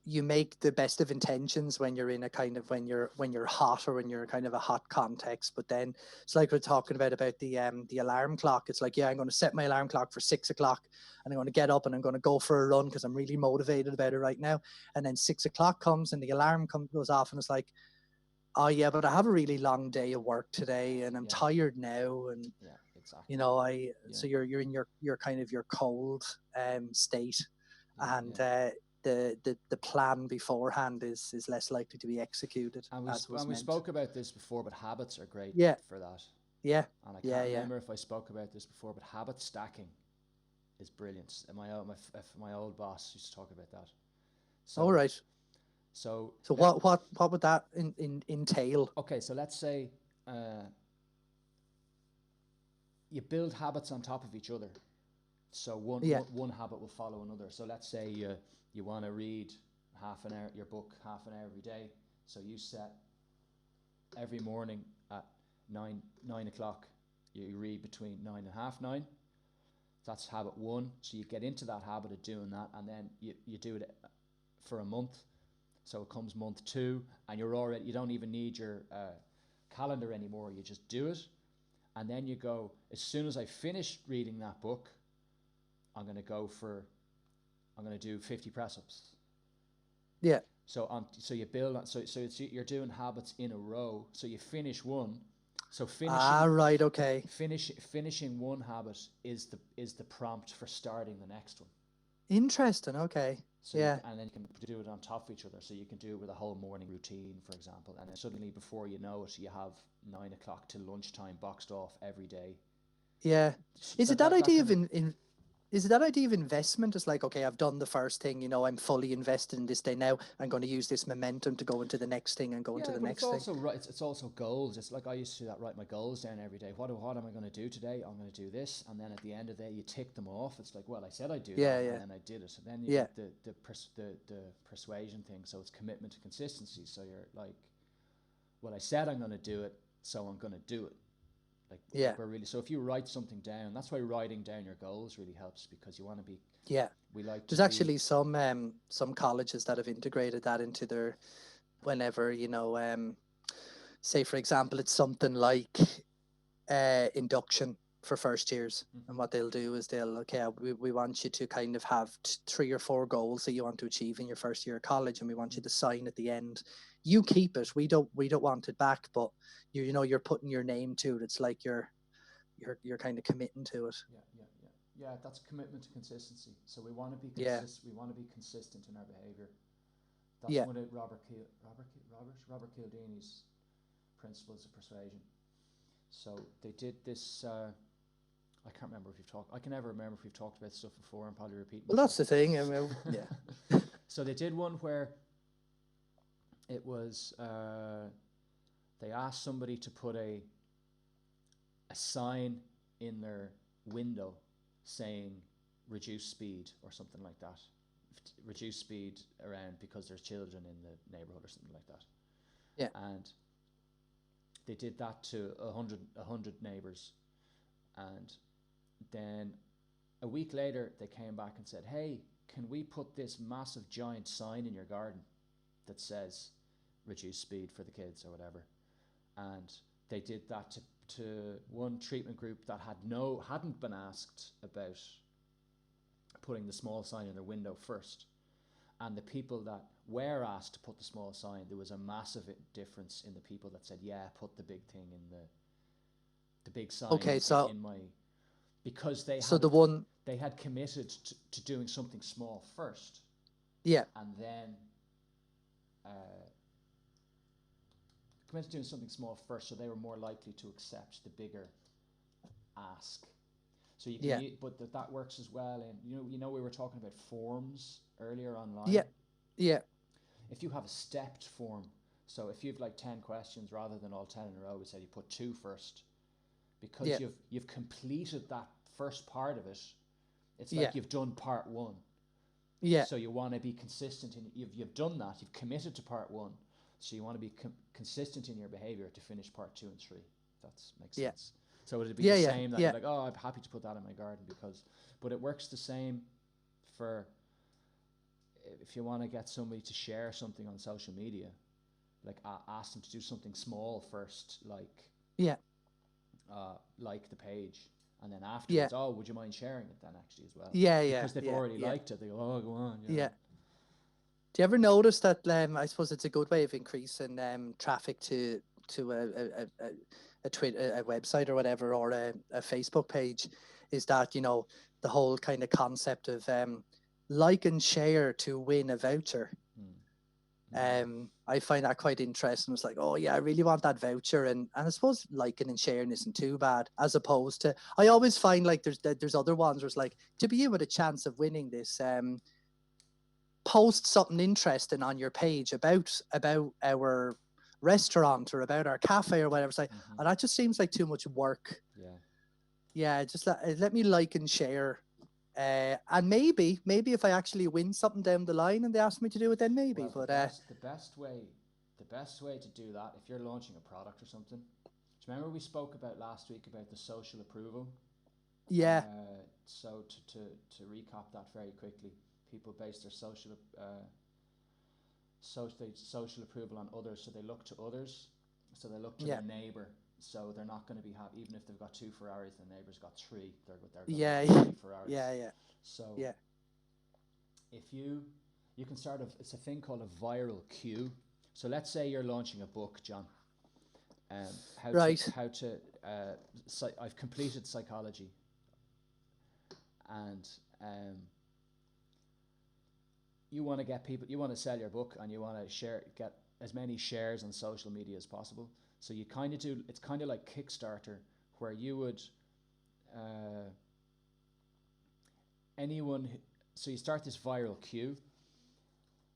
[SPEAKER 2] you make the best of intentions when you're in a kind of when you're hot, or when you're kind of a hot context. But then it's like we're talking about the alarm clock. It's like, I'm going to set my alarm clock for 6 o'clock, and I'm going to get up and I'm going to go for a run because I'm really motivated about it right now. And then 6 o'clock comes and the alarm goes off, and it's like, oh yeah, but I have a really long day of work today, and I'm tired now, and
[SPEAKER 1] exactly.
[SPEAKER 2] You know, so you're in your kind of your cold state, and the plan beforehand is less likely to be executed.
[SPEAKER 1] And
[SPEAKER 2] as was
[SPEAKER 1] we
[SPEAKER 2] meant.
[SPEAKER 1] spoke about this before, but habits are great
[SPEAKER 2] Yeah.
[SPEAKER 1] for that.
[SPEAKER 2] Yeah.
[SPEAKER 1] And I can't remember if I spoke about this before, but habit stacking is brilliant. And my old boss used to talk about that. So,
[SPEAKER 2] all right.
[SPEAKER 1] So
[SPEAKER 2] what would that entail?
[SPEAKER 1] Okay, so let's say you build habits on top of each other. So one habit will follow another. So let's say you want to read half an hour, your book half an hour every day. So you set every morning at 9 o'clock, you read between 9 and half 9. That's habit 1. So you get into that habit of doing that, and then you do it for a month. So it comes month 2, and you don't even need your calendar anymore. You just do it, and then you go, as soon as I finish reading that book, I'm going to do 50 press-ups.
[SPEAKER 2] Yeah.
[SPEAKER 1] So you build on. So you're doing habits in a row. So you finish one. So
[SPEAKER 2] right. Okay.
[SPEAKER 1] Finishing one habit is the prompt for starting the next one.
[SPEAKER 2] Interesting. Okay.
[SPEAKER 1] So and then you can do it on top of each other. So you can do it with a whole morning routine, for example, and then suddenly, before you know it, you have 9 o'clock till lunchtime boxed off every day.
[SPEAKER 2] Yeah. Is it that idea of is it that idea of investment? It's like, okay, I've done the first thing, I'm fully invested in this day now. I'm going to use this momentum to go into the next thing and go into the next thing.
[SPEAKER 1] It's also goals. It's like I used to do that, write my goals down every day. What am I going to do today? I'm going to do this. And then at the end of the day, you tick them off. It's like, well, I said I'd do that, and then I did it. And then you get the persuasion thing. So it's commitment to consistency. So you're like, well, I said I'm going to do it, so I'm going to do it. So if you write something down, that's why writing down your goals really helps, because you want to be.
[SPEAKER 2] Yeah. There's actually some colleges that have integrated that into their, whenever, say for example, it's something like induction for first years. Mm-hmm. And what they'll do is we want you to kind of have 3 or 4 goals that you want to achieve in your first year of college, and we want you to sign at the end. You keep it. We don't want it back, but you're putting your name to it. It's like you're kind of committing to it.
[SPEAKER 1] Yeah, that's commitment to consistency. So we want to be consistent. We want to be consistent in our behavior. That's one of Robert Cialdini's principles of persuasion. So they did this. I can't remember if I can never remember if we've talked about stuff before. I'm probably repeating.
[SPEAKER 2] Well, that's the thing. I mean, yeah.
[SPEAKER 1] So they did one where it was they asked somebody to put a sign in their window saying reduce speed or something like that. Reduce speed around because there's children in the neighborhood or something like that.
[SPEAKER 2] Yeah.
[SPEAKER 1] And they did that to 100 neighbors, and then a week later they came back and said, hey, can we put this massive giant sign in your garden that says reduce speed for the kids or whatever? And they did that to one treatment group that hadn't been asked about putting the small sign in their window first. And the people that were asked to put the small sign, there was a massive difference in the people that said, yeah, put the big thing in the big sign.
[SPEAKER 2] Okay, so
[SPEAKER 1] in my, because they had committed to doing something small first.
[SPEAKER 2] Yeah.
[SPEAKER 1] And then committed to doing something small first, so they were more likely to accept the bigger ask. So you can, but that works as well. And we were talking about forms earlier online.
[SPEAKER 2] Yeah.
[SPEAKER 1] If you have a stepped form, so if you've like 10 questions rather than all 10 in a row, we said you put 2 first, because you've completed that first part of it. It's like you've done part 1.
[SPEAKER 2] Yeah.
[SPEAKER 1] So you want to be consistent in you've done that. You've committed to part 1. So you want to be consistent in your behavior to finish part 2 and 3. That makes sense. So would it be the same that you're like, oh, I'm happy to put that in my garden but it works the same for if you want to get somebody to share something on social media, like ask them to do something small first, like the page, and then afterwards, oh, would you mind sharing it then actually as well? Because they've already liked it. They go, oh, go on.
[SPEAKER 2] Yeah. Do you ever notice that? I suppose it's a good way of increasing traffic to a Twitter, a website or whatever, or a Facebook page, is that the whole kind of concept of like and share to win a voucher. I find that quite interesting. It's like, oh yeah, I really want that voucher, and I suppose liking and sharing isn't too bad. As opposed to, I always find like there's other ones where it's like, to be in with a chance of winning this, post something interesting on your page about our restaurant or about our cafe or whatever. It's like, and that just seems like too much work. Yeah, just let me like and share. And maybe if I actually win something down the line and they ask me to do it, then maybe.
[SPEAKER 1] Well,
[SPEAKER 2] but
[SPEAKER 1] the best way to do that, if you're launching a product or something, do you remember we spoke about last week about the social approval?
[SPEAKER 2] Yeah.
[SPEAKER 1] So to recap that very quickly, people base their social approval on others, so they look to others, so they look to their neighbour. So they're not going to be happy, even if they've got 2 Ferraris, the neighbour's got 3. They're going to have 3 Ferraris.
[SPEAKER 2] Yeah.
[SPEAKER 1] So if you can start it's a thing called a viral queue. So let's say you're launching a book, John. I've completed psychology, and you want to get people, you want to sell your book, and you want to get as many shares on social media as possible. So you kind of do, it's kind of like Kickstarter, where you would, so you start this viral queue.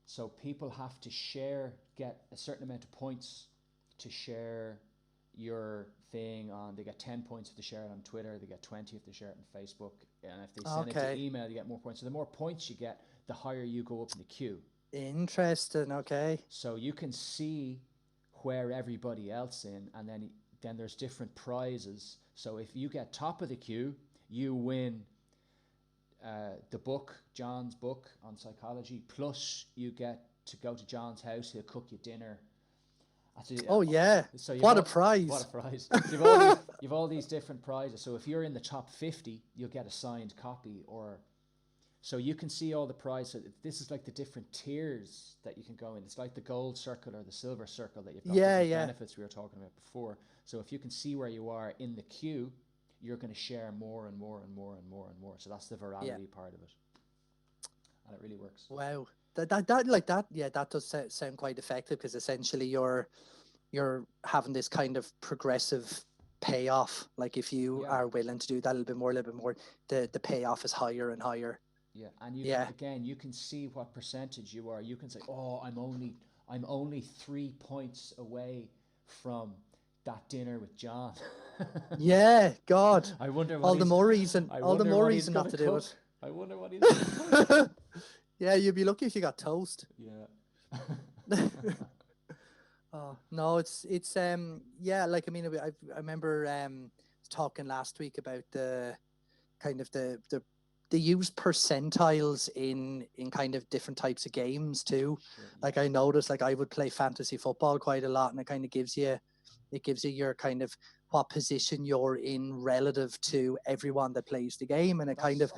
[SPEAKER 1] So people have to get a certain amount of points to share your thing on. They get 10 points if they share it on Twitter, they get 20 if they share it on Facebook, and if they send it to email, you get more points. So the more points you get, the higher you go up in the queue.
[SPEAKER 2] Interesting. Okay.
[SPEAKER 1] So you can see where everybody else in, and then there's different prizes. So if you get top of the queue, you win the book, John's book on psychology, plus you get to go to John's house. He'll cook you dinner.
[SPEAKER 2] Oh yeah!
[SPEAKER 1] So
[SPEAKER 2] what a prize!
[SPEAKER 1] What a prize! You've all these different prizes. So if you're in the top 50, you'll get a signed copy, or so you can see all the prizes. This is like the different tiers that you can go in. It's like the gold circle or the silver circle that you've got different benefits we were talking about before. So if you can see where you are in the queue, you're going to share more and more and more and more and more. So that's the virality part of it, and it really works.
[SPEAKER 2] Wow, that does sound quite effective, because essentially you're having this kind of progressive payoff. Like if you are willing to do that a little bit more, the payoff is higher and higher.
[SPEAKER 1] Yeah, and you can see what percentage you are. You can say, oh, I'm only 3 points away from that dinner with John.
[SPEAKER 2] Yeah, God.
[SPEAKER 1] I wonder
[SPEAKER 2] all the more reason not to do it.
[SPEAKER 1] I wonder what he's going to
[SPEAKER 2] Yeah, you'd be lucky if you got toast.
[SPEAKER 1] Yeah.
[SPEAKER 2] Oh no, it's like, I mean, I remember talking last week about the kind of they use percentiles in kind of different types of games too. Sure, yeah. Like I noticed, like I would play fantasy football quite a lot, and it kind of gives you your kind of what position you're in relative to everyone that plays the game, and it kind of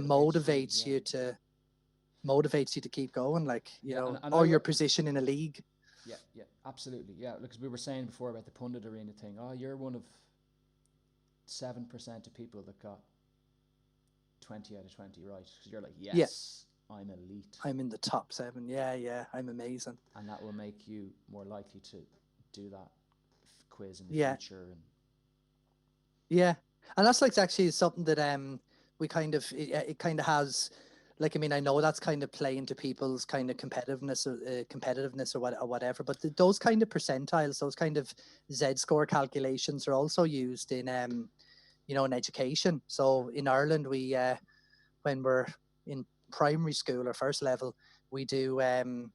[SPEAKER 2] motivates you to keep going, like or your position in a league.
[SPEAKER 1] Yeah, absolutely. Yeah, because we were saying before about the pundit arena thing. Oh, you're one of 7% of people that got 20 out of 20 right, because you're like, yes, I'm elite.
[SPEAKER 2] I'm in the top 7. Yeah, I'm amazing.
[SPEAKER 1] And that will make you more likely to do that quiz in the future.
[SPEAKER 2] And that's like actually something that we kind of it kind of has. Like, I mean, I know that's kind of playing to people's kind of competitiveness or whatever, but those kind of percentiles, those kind of Z-score calculations are also used in, in education. So in Ireland, we, when we're in primary school or first level, we do, in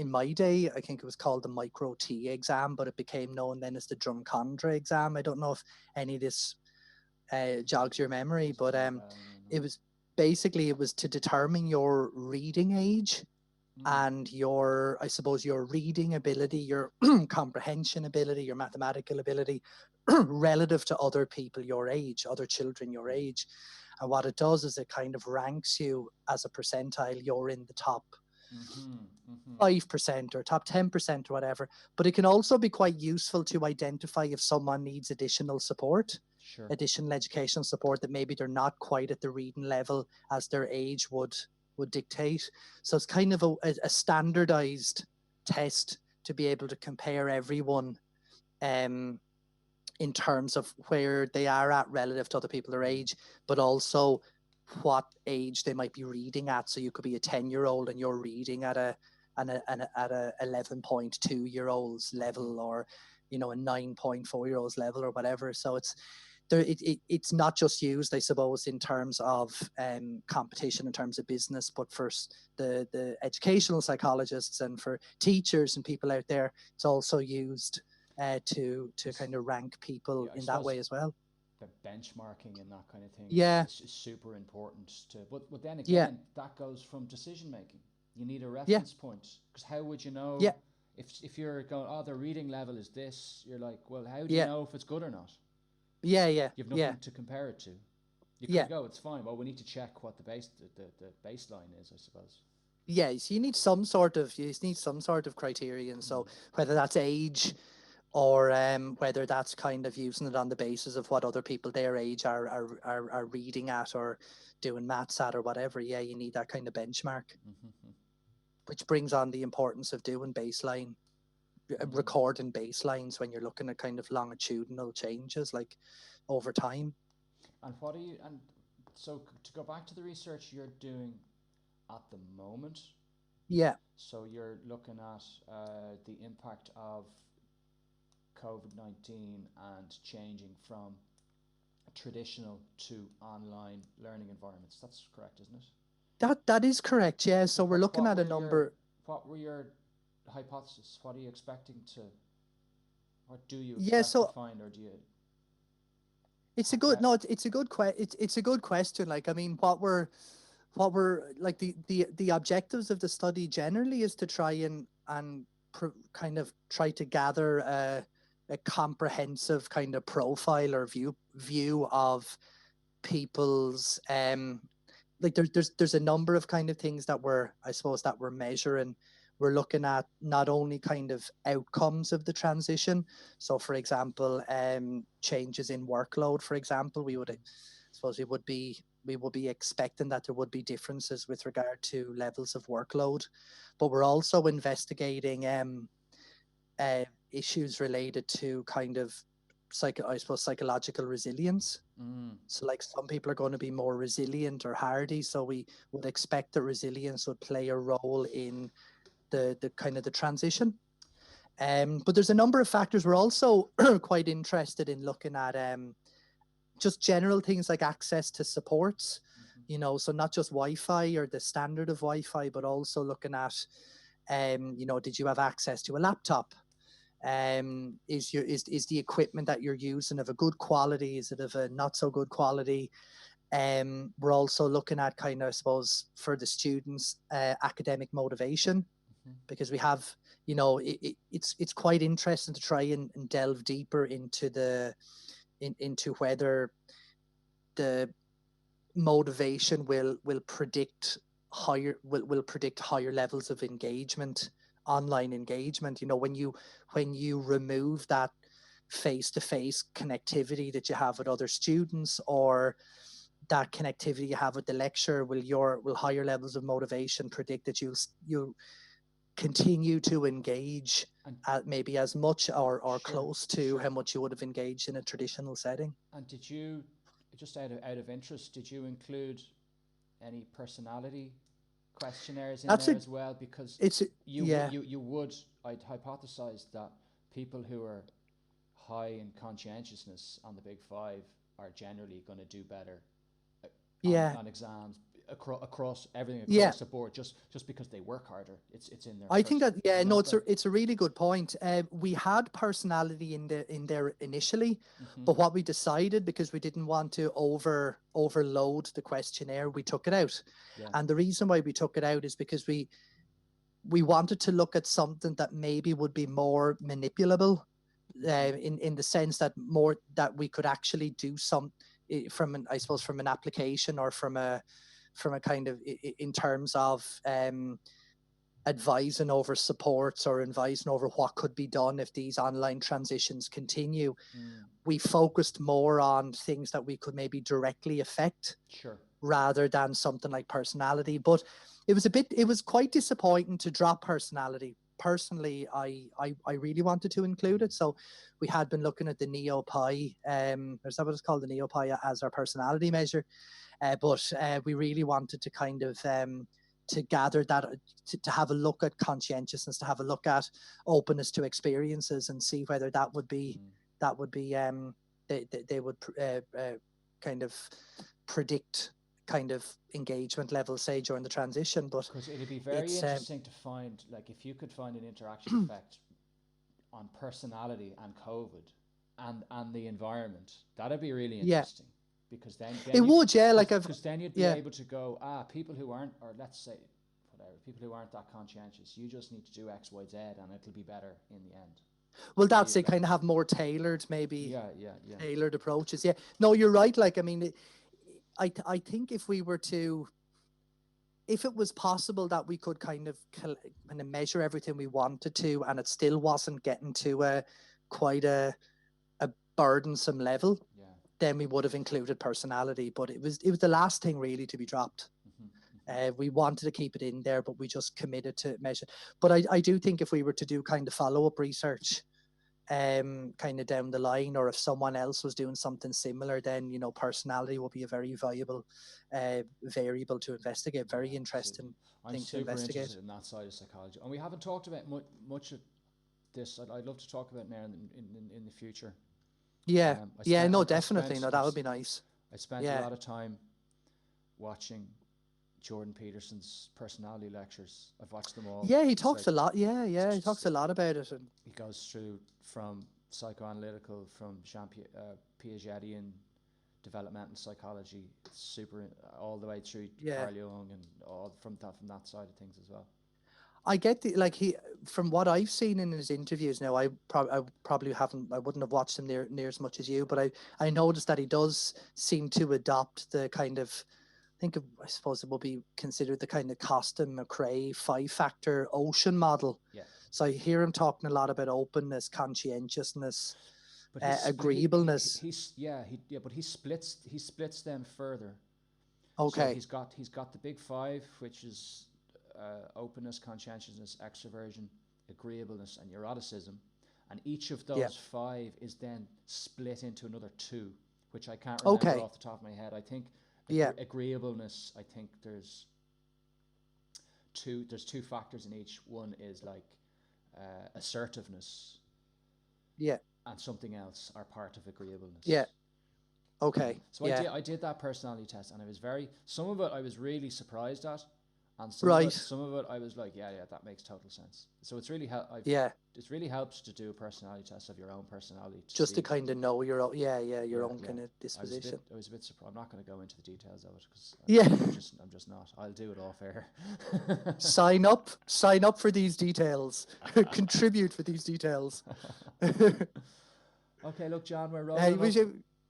[SPEAKER 2] my day, I think it was called the Micro T exam, but it became known then as the Drumcondra exam. I don't know if any of this jogs your memory, but it was to determine your reading age and your reading ability, your comprehension ability, your mathematical ability relative to other people your age, other children your age. And what it does is it kind of ranks you as a percentile. You're in the top 5% or top 10% or whatever. But it can also be quite useful to identify if someone needs additional support.
[SPEAKER 1] Sure.
[SPEAKER 2] additional educational support that maybe they're not quite at the reading level as their age would dictate. So it's kind of a standardized test to be able to compare everyone in terms of where they are at relative to other people their age, but also what age they might be reading at. So you could be a 10-year-old and you're reading at a 11.2-year-old's level, or a 9.4-year-old's level, or whatever. So it's not just used, I suppose, in terms of competition, in terms of business, but for the educational psychologists and for teachers and people out there, it's also used to kind of rank people in that way as well.
[SPEAKER 1] The benchmarking and that kind of thing is super important but then again, that goes from decision making. You need a reference point, because how would you know if you're going, their reading level is this, you're like, well, how do you know if it's good or not? You have nothing to compare it to. You could go, it's fine. Well, we need to check what the baseline is, I suppose.
[SPEAKER 2] Yeah, so you need some sort of criterion. So whether that's age, or whether that's kind of using it on the basis of what other people their age are reading at or doing maths at or whatever. Yeah, you need that kind of benchmark, which brings on the importance of doing baseline, recording baselines when you're looking at kind of longitudinal changes, like over time.
[SPEAKER 1] And so to go back to the research you're doing at the moment.
[SPEAKER 2] Yeah.
[SPEAKER 1] So you're looking at the impact of COVID-19 and changing from traditional to online learning environments. That's correct, isn't it?
[SPEAKER 2] That is correct, yeah. So we're looking at a number.
[SPEAKER 1] What were your hypotheses? What are you expecting to? What do you expect to find, or do you?
[SPEAKER 2] It's a good question. Like, I mean, what we're like the objectives of the study generally is to try and kind of try to gather a comprehensive kind of profile or view of people's like there's a number of kind of things that we're measuring. We're looking at not only kind of outcomes of the transition. So for example, changes in workload, for example, we would be expecting that there would be differences with regard to levels of workload, but we're also investigating issues related to kind of psychological resilience. So like some people are going to be more resilient or hardy, so we would expect that resilience would play a role in the kind of the transition. But there's a number of factors. We're also quite interested in looking at just general things like access to supports, so not just Wi-Fi or the standard of Wi-Fi, but also looking at did you have access to a laptop? Is the equipment that you're using of a good quality? Is it of a not so good quality? We're also looking at kind of, I suppose, for the students, academic motivation, because we have, it's quite interesting to try and delve deeper into into whether the motivation will predict higher levels of engagement, online engagement. When you remove that face-to-face connectivity that you have with other students, or that connectivity you have with the lecturer, will higher levels of motivation predict that you'll continue to engage at maybe as much or close to how much you would have engaged in a traditional setting.
[SPEAKER 1] And did you, just out of interest, did you include any personality questionnaires in there as well? Because I'd hypothesize that people who are high in conscientiousness on the Big Five are generally going to do better on exams across everything across the board, just because they work harder. It's in there.
[SPEAKER 2] I think that it's a really good point. We had personality in there initially, but what we decided, because we didn't want to overload the questionnaire, we took it out. And the reason why we took it out is because we wanted to look at something that maybe would be more manipulable, in the sense that we could actually do some from an application, or from a kind of in terms of advising over supports or advising over what could be done if these online transitions continue. We focused more on things that we could maybe directly affect, rather than something like personality. But it was quite disappointing to drop personality. Personally, I really wanted to include it. So we had been looking at the NeoPi, is that what it's called, the NeoPi, as our personality measure. But we really wanted to kind of to gather that, to have a look at conscientiousness, to have a look at openness to experiences, and see whether that would be they would kind of predict kind of engagement level, say, during the transition. But
[SPEAKER 1] because it'd be very interesting to find, like, if you could find an interaction effect on personality and COVID and the environment, that'd be really interesting. Because then
[SPEAKER 2] it would,
[SPEAKER 1] because then you'd be able to go, people who aren't, or let's say whatever, people who aren't that conscientious, you just need to do X, Y, Z, and it'll be better in the end.
[SPEAKER 2] Well, that's it. Kind of have more tailored, maybe tailored approaches. Yeah, no, you're right. Like, I mean, I think if it was possible that we could kind of measure everything we wanted to, and it still wasn't getting to quite a burdensome level, then we would have included personality. But it was the last thing really to be dropped. We wanted to keep it in there, but we just committed to measure. But I do think if we were to do kind of follow-up research kind of down the line, or if someone else was doing something similar, then, you know, personality will be a very viable variable to investigate. Very interesting thing to investigate.
[SPEAKER 1] I'm super interested in that side of psychology, and we haven't talked about much of this. I'd love to talk about now in the future.
[SPEAKER 2] Definitely. No, that would be nice.
[SPEAKER 1] I spent a lot of time watching Jordan Peterson's personality lectures. I've watched them all.
[SPEAKER 2] Yeah, he talks a lot. He talks a lot about it. And
[SPEAKER 1] he goes through from psychoanalytical, from Piagetian developmental psychology, super, all the way through Carl Jung, and all from that side of things as well.
[SPEAKER 2] I get from what I've seen in his interviews now, I probably wouldn't have watched him near as much as you, but I noticed that he does seem to adopt the kind of, I suppose it will be considered the kind of Costa-McCrae 5-factor ocean model. Yeah. So I hear him talking a lot about openness, conscientiousness, agreeableness.
[SPEAKER 1] But he splits them further.
[SPEAKER 2] Okay.
[SPEAKER 1] So he's got the big 5, which is openness, conscientiousness, extroversion, agreeableness, and neuroticism, and each of those 5 is then split into another 2, which I can't remember off the top of my head. I think agreeableness, I think there's 2 factors in each. One is like assertiveness, and something else are part of agreeableness.
[SPEAKER 2] Okay.
[SPEAKER 1] So I did that personality test, and it was some of it I was really surprised at, and some of it I was like, that makes total sense. So it's really it really helps to do a personality test of your own personality,
[SPEAKER 2] just to kind of know your own own kind of disposition.
[SPEAKER 1] I was a bit surprised. I'm not going to go into the details of it because I'm just not. I'll do it off air.
[SPEAKER 2] Sign up for these details. Contribute for these details.
[SPEAKER 1] Okay, look, John, we're rolling.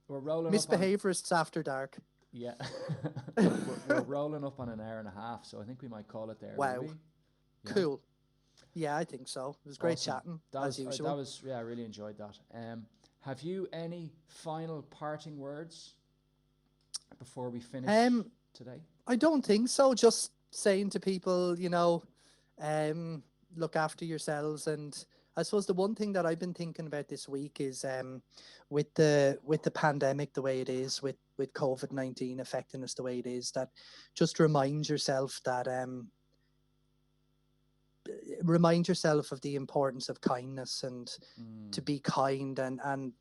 [SPEAKER 1] We're rolling.
[SPEAKER 2] MisBehaviourists after dark.
[SPEAKER 1] Yeah. we're rolling up on an hour and a half, so I think we might call it there.
[SPEAKER 2] Wow. Cool. Yeah, I think so. It was great chatting, as usual.
[SPEAKER 1] I really enjoyed that. Have you any final parting words before we finish today?
[SPEAKER 2] I don't think so. Just saying to people, look after yourselves. And I suppose the one thing that I've been thinking about this week is with the pandemic the way it is, with COVID-19 affecting us the way it is, that just remind yourself of the importance of kindness, and to be kind, and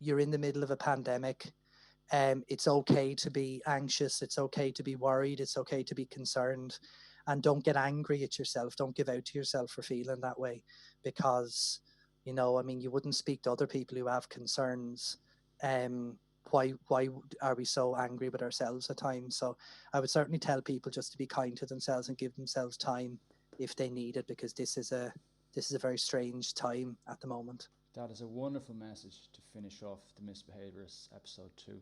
[SPEAKER 2] you're in the middle of a pandemic. It's okay to be anxious, it's okay to be worried, it's okay to be concerned, and don't get angry at yourself. Don't give out to yourself for feeling that way, because you wouldn't speak to other people who have concerns. Why are we so angry with ourselves at times? So I would certainly tell people just to be kind to themselves and give themselves time if they need it, because this is a very strange time at the moment.
[SPEAKER 1] That is a wonderful message to finish off the MisBehaviourists episode 2.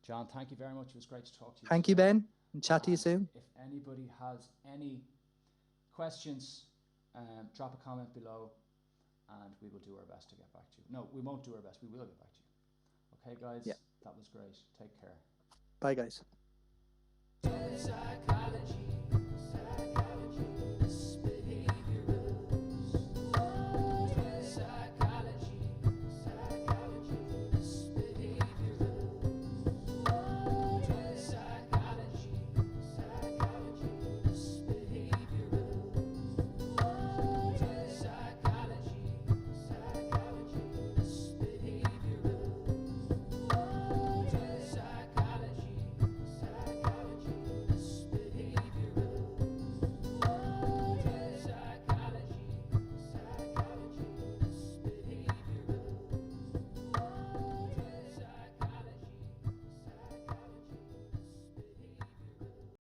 [SPEAKER 1] John, thank you very much. It was great to talk to you.
[SPEAKER 2] Thank you, Ben, and chat to you soon.
[SPEAKER 1] If anybody has any questions, drop a comment below, and we will do our best to get back to you. No, we won't do our best. We will get back to you. Okay, guys?
[SPEAKER 2] Yeah.
[SPEAKER 1] That was great. Take care.
[SPEAKER 2] Bye, guys.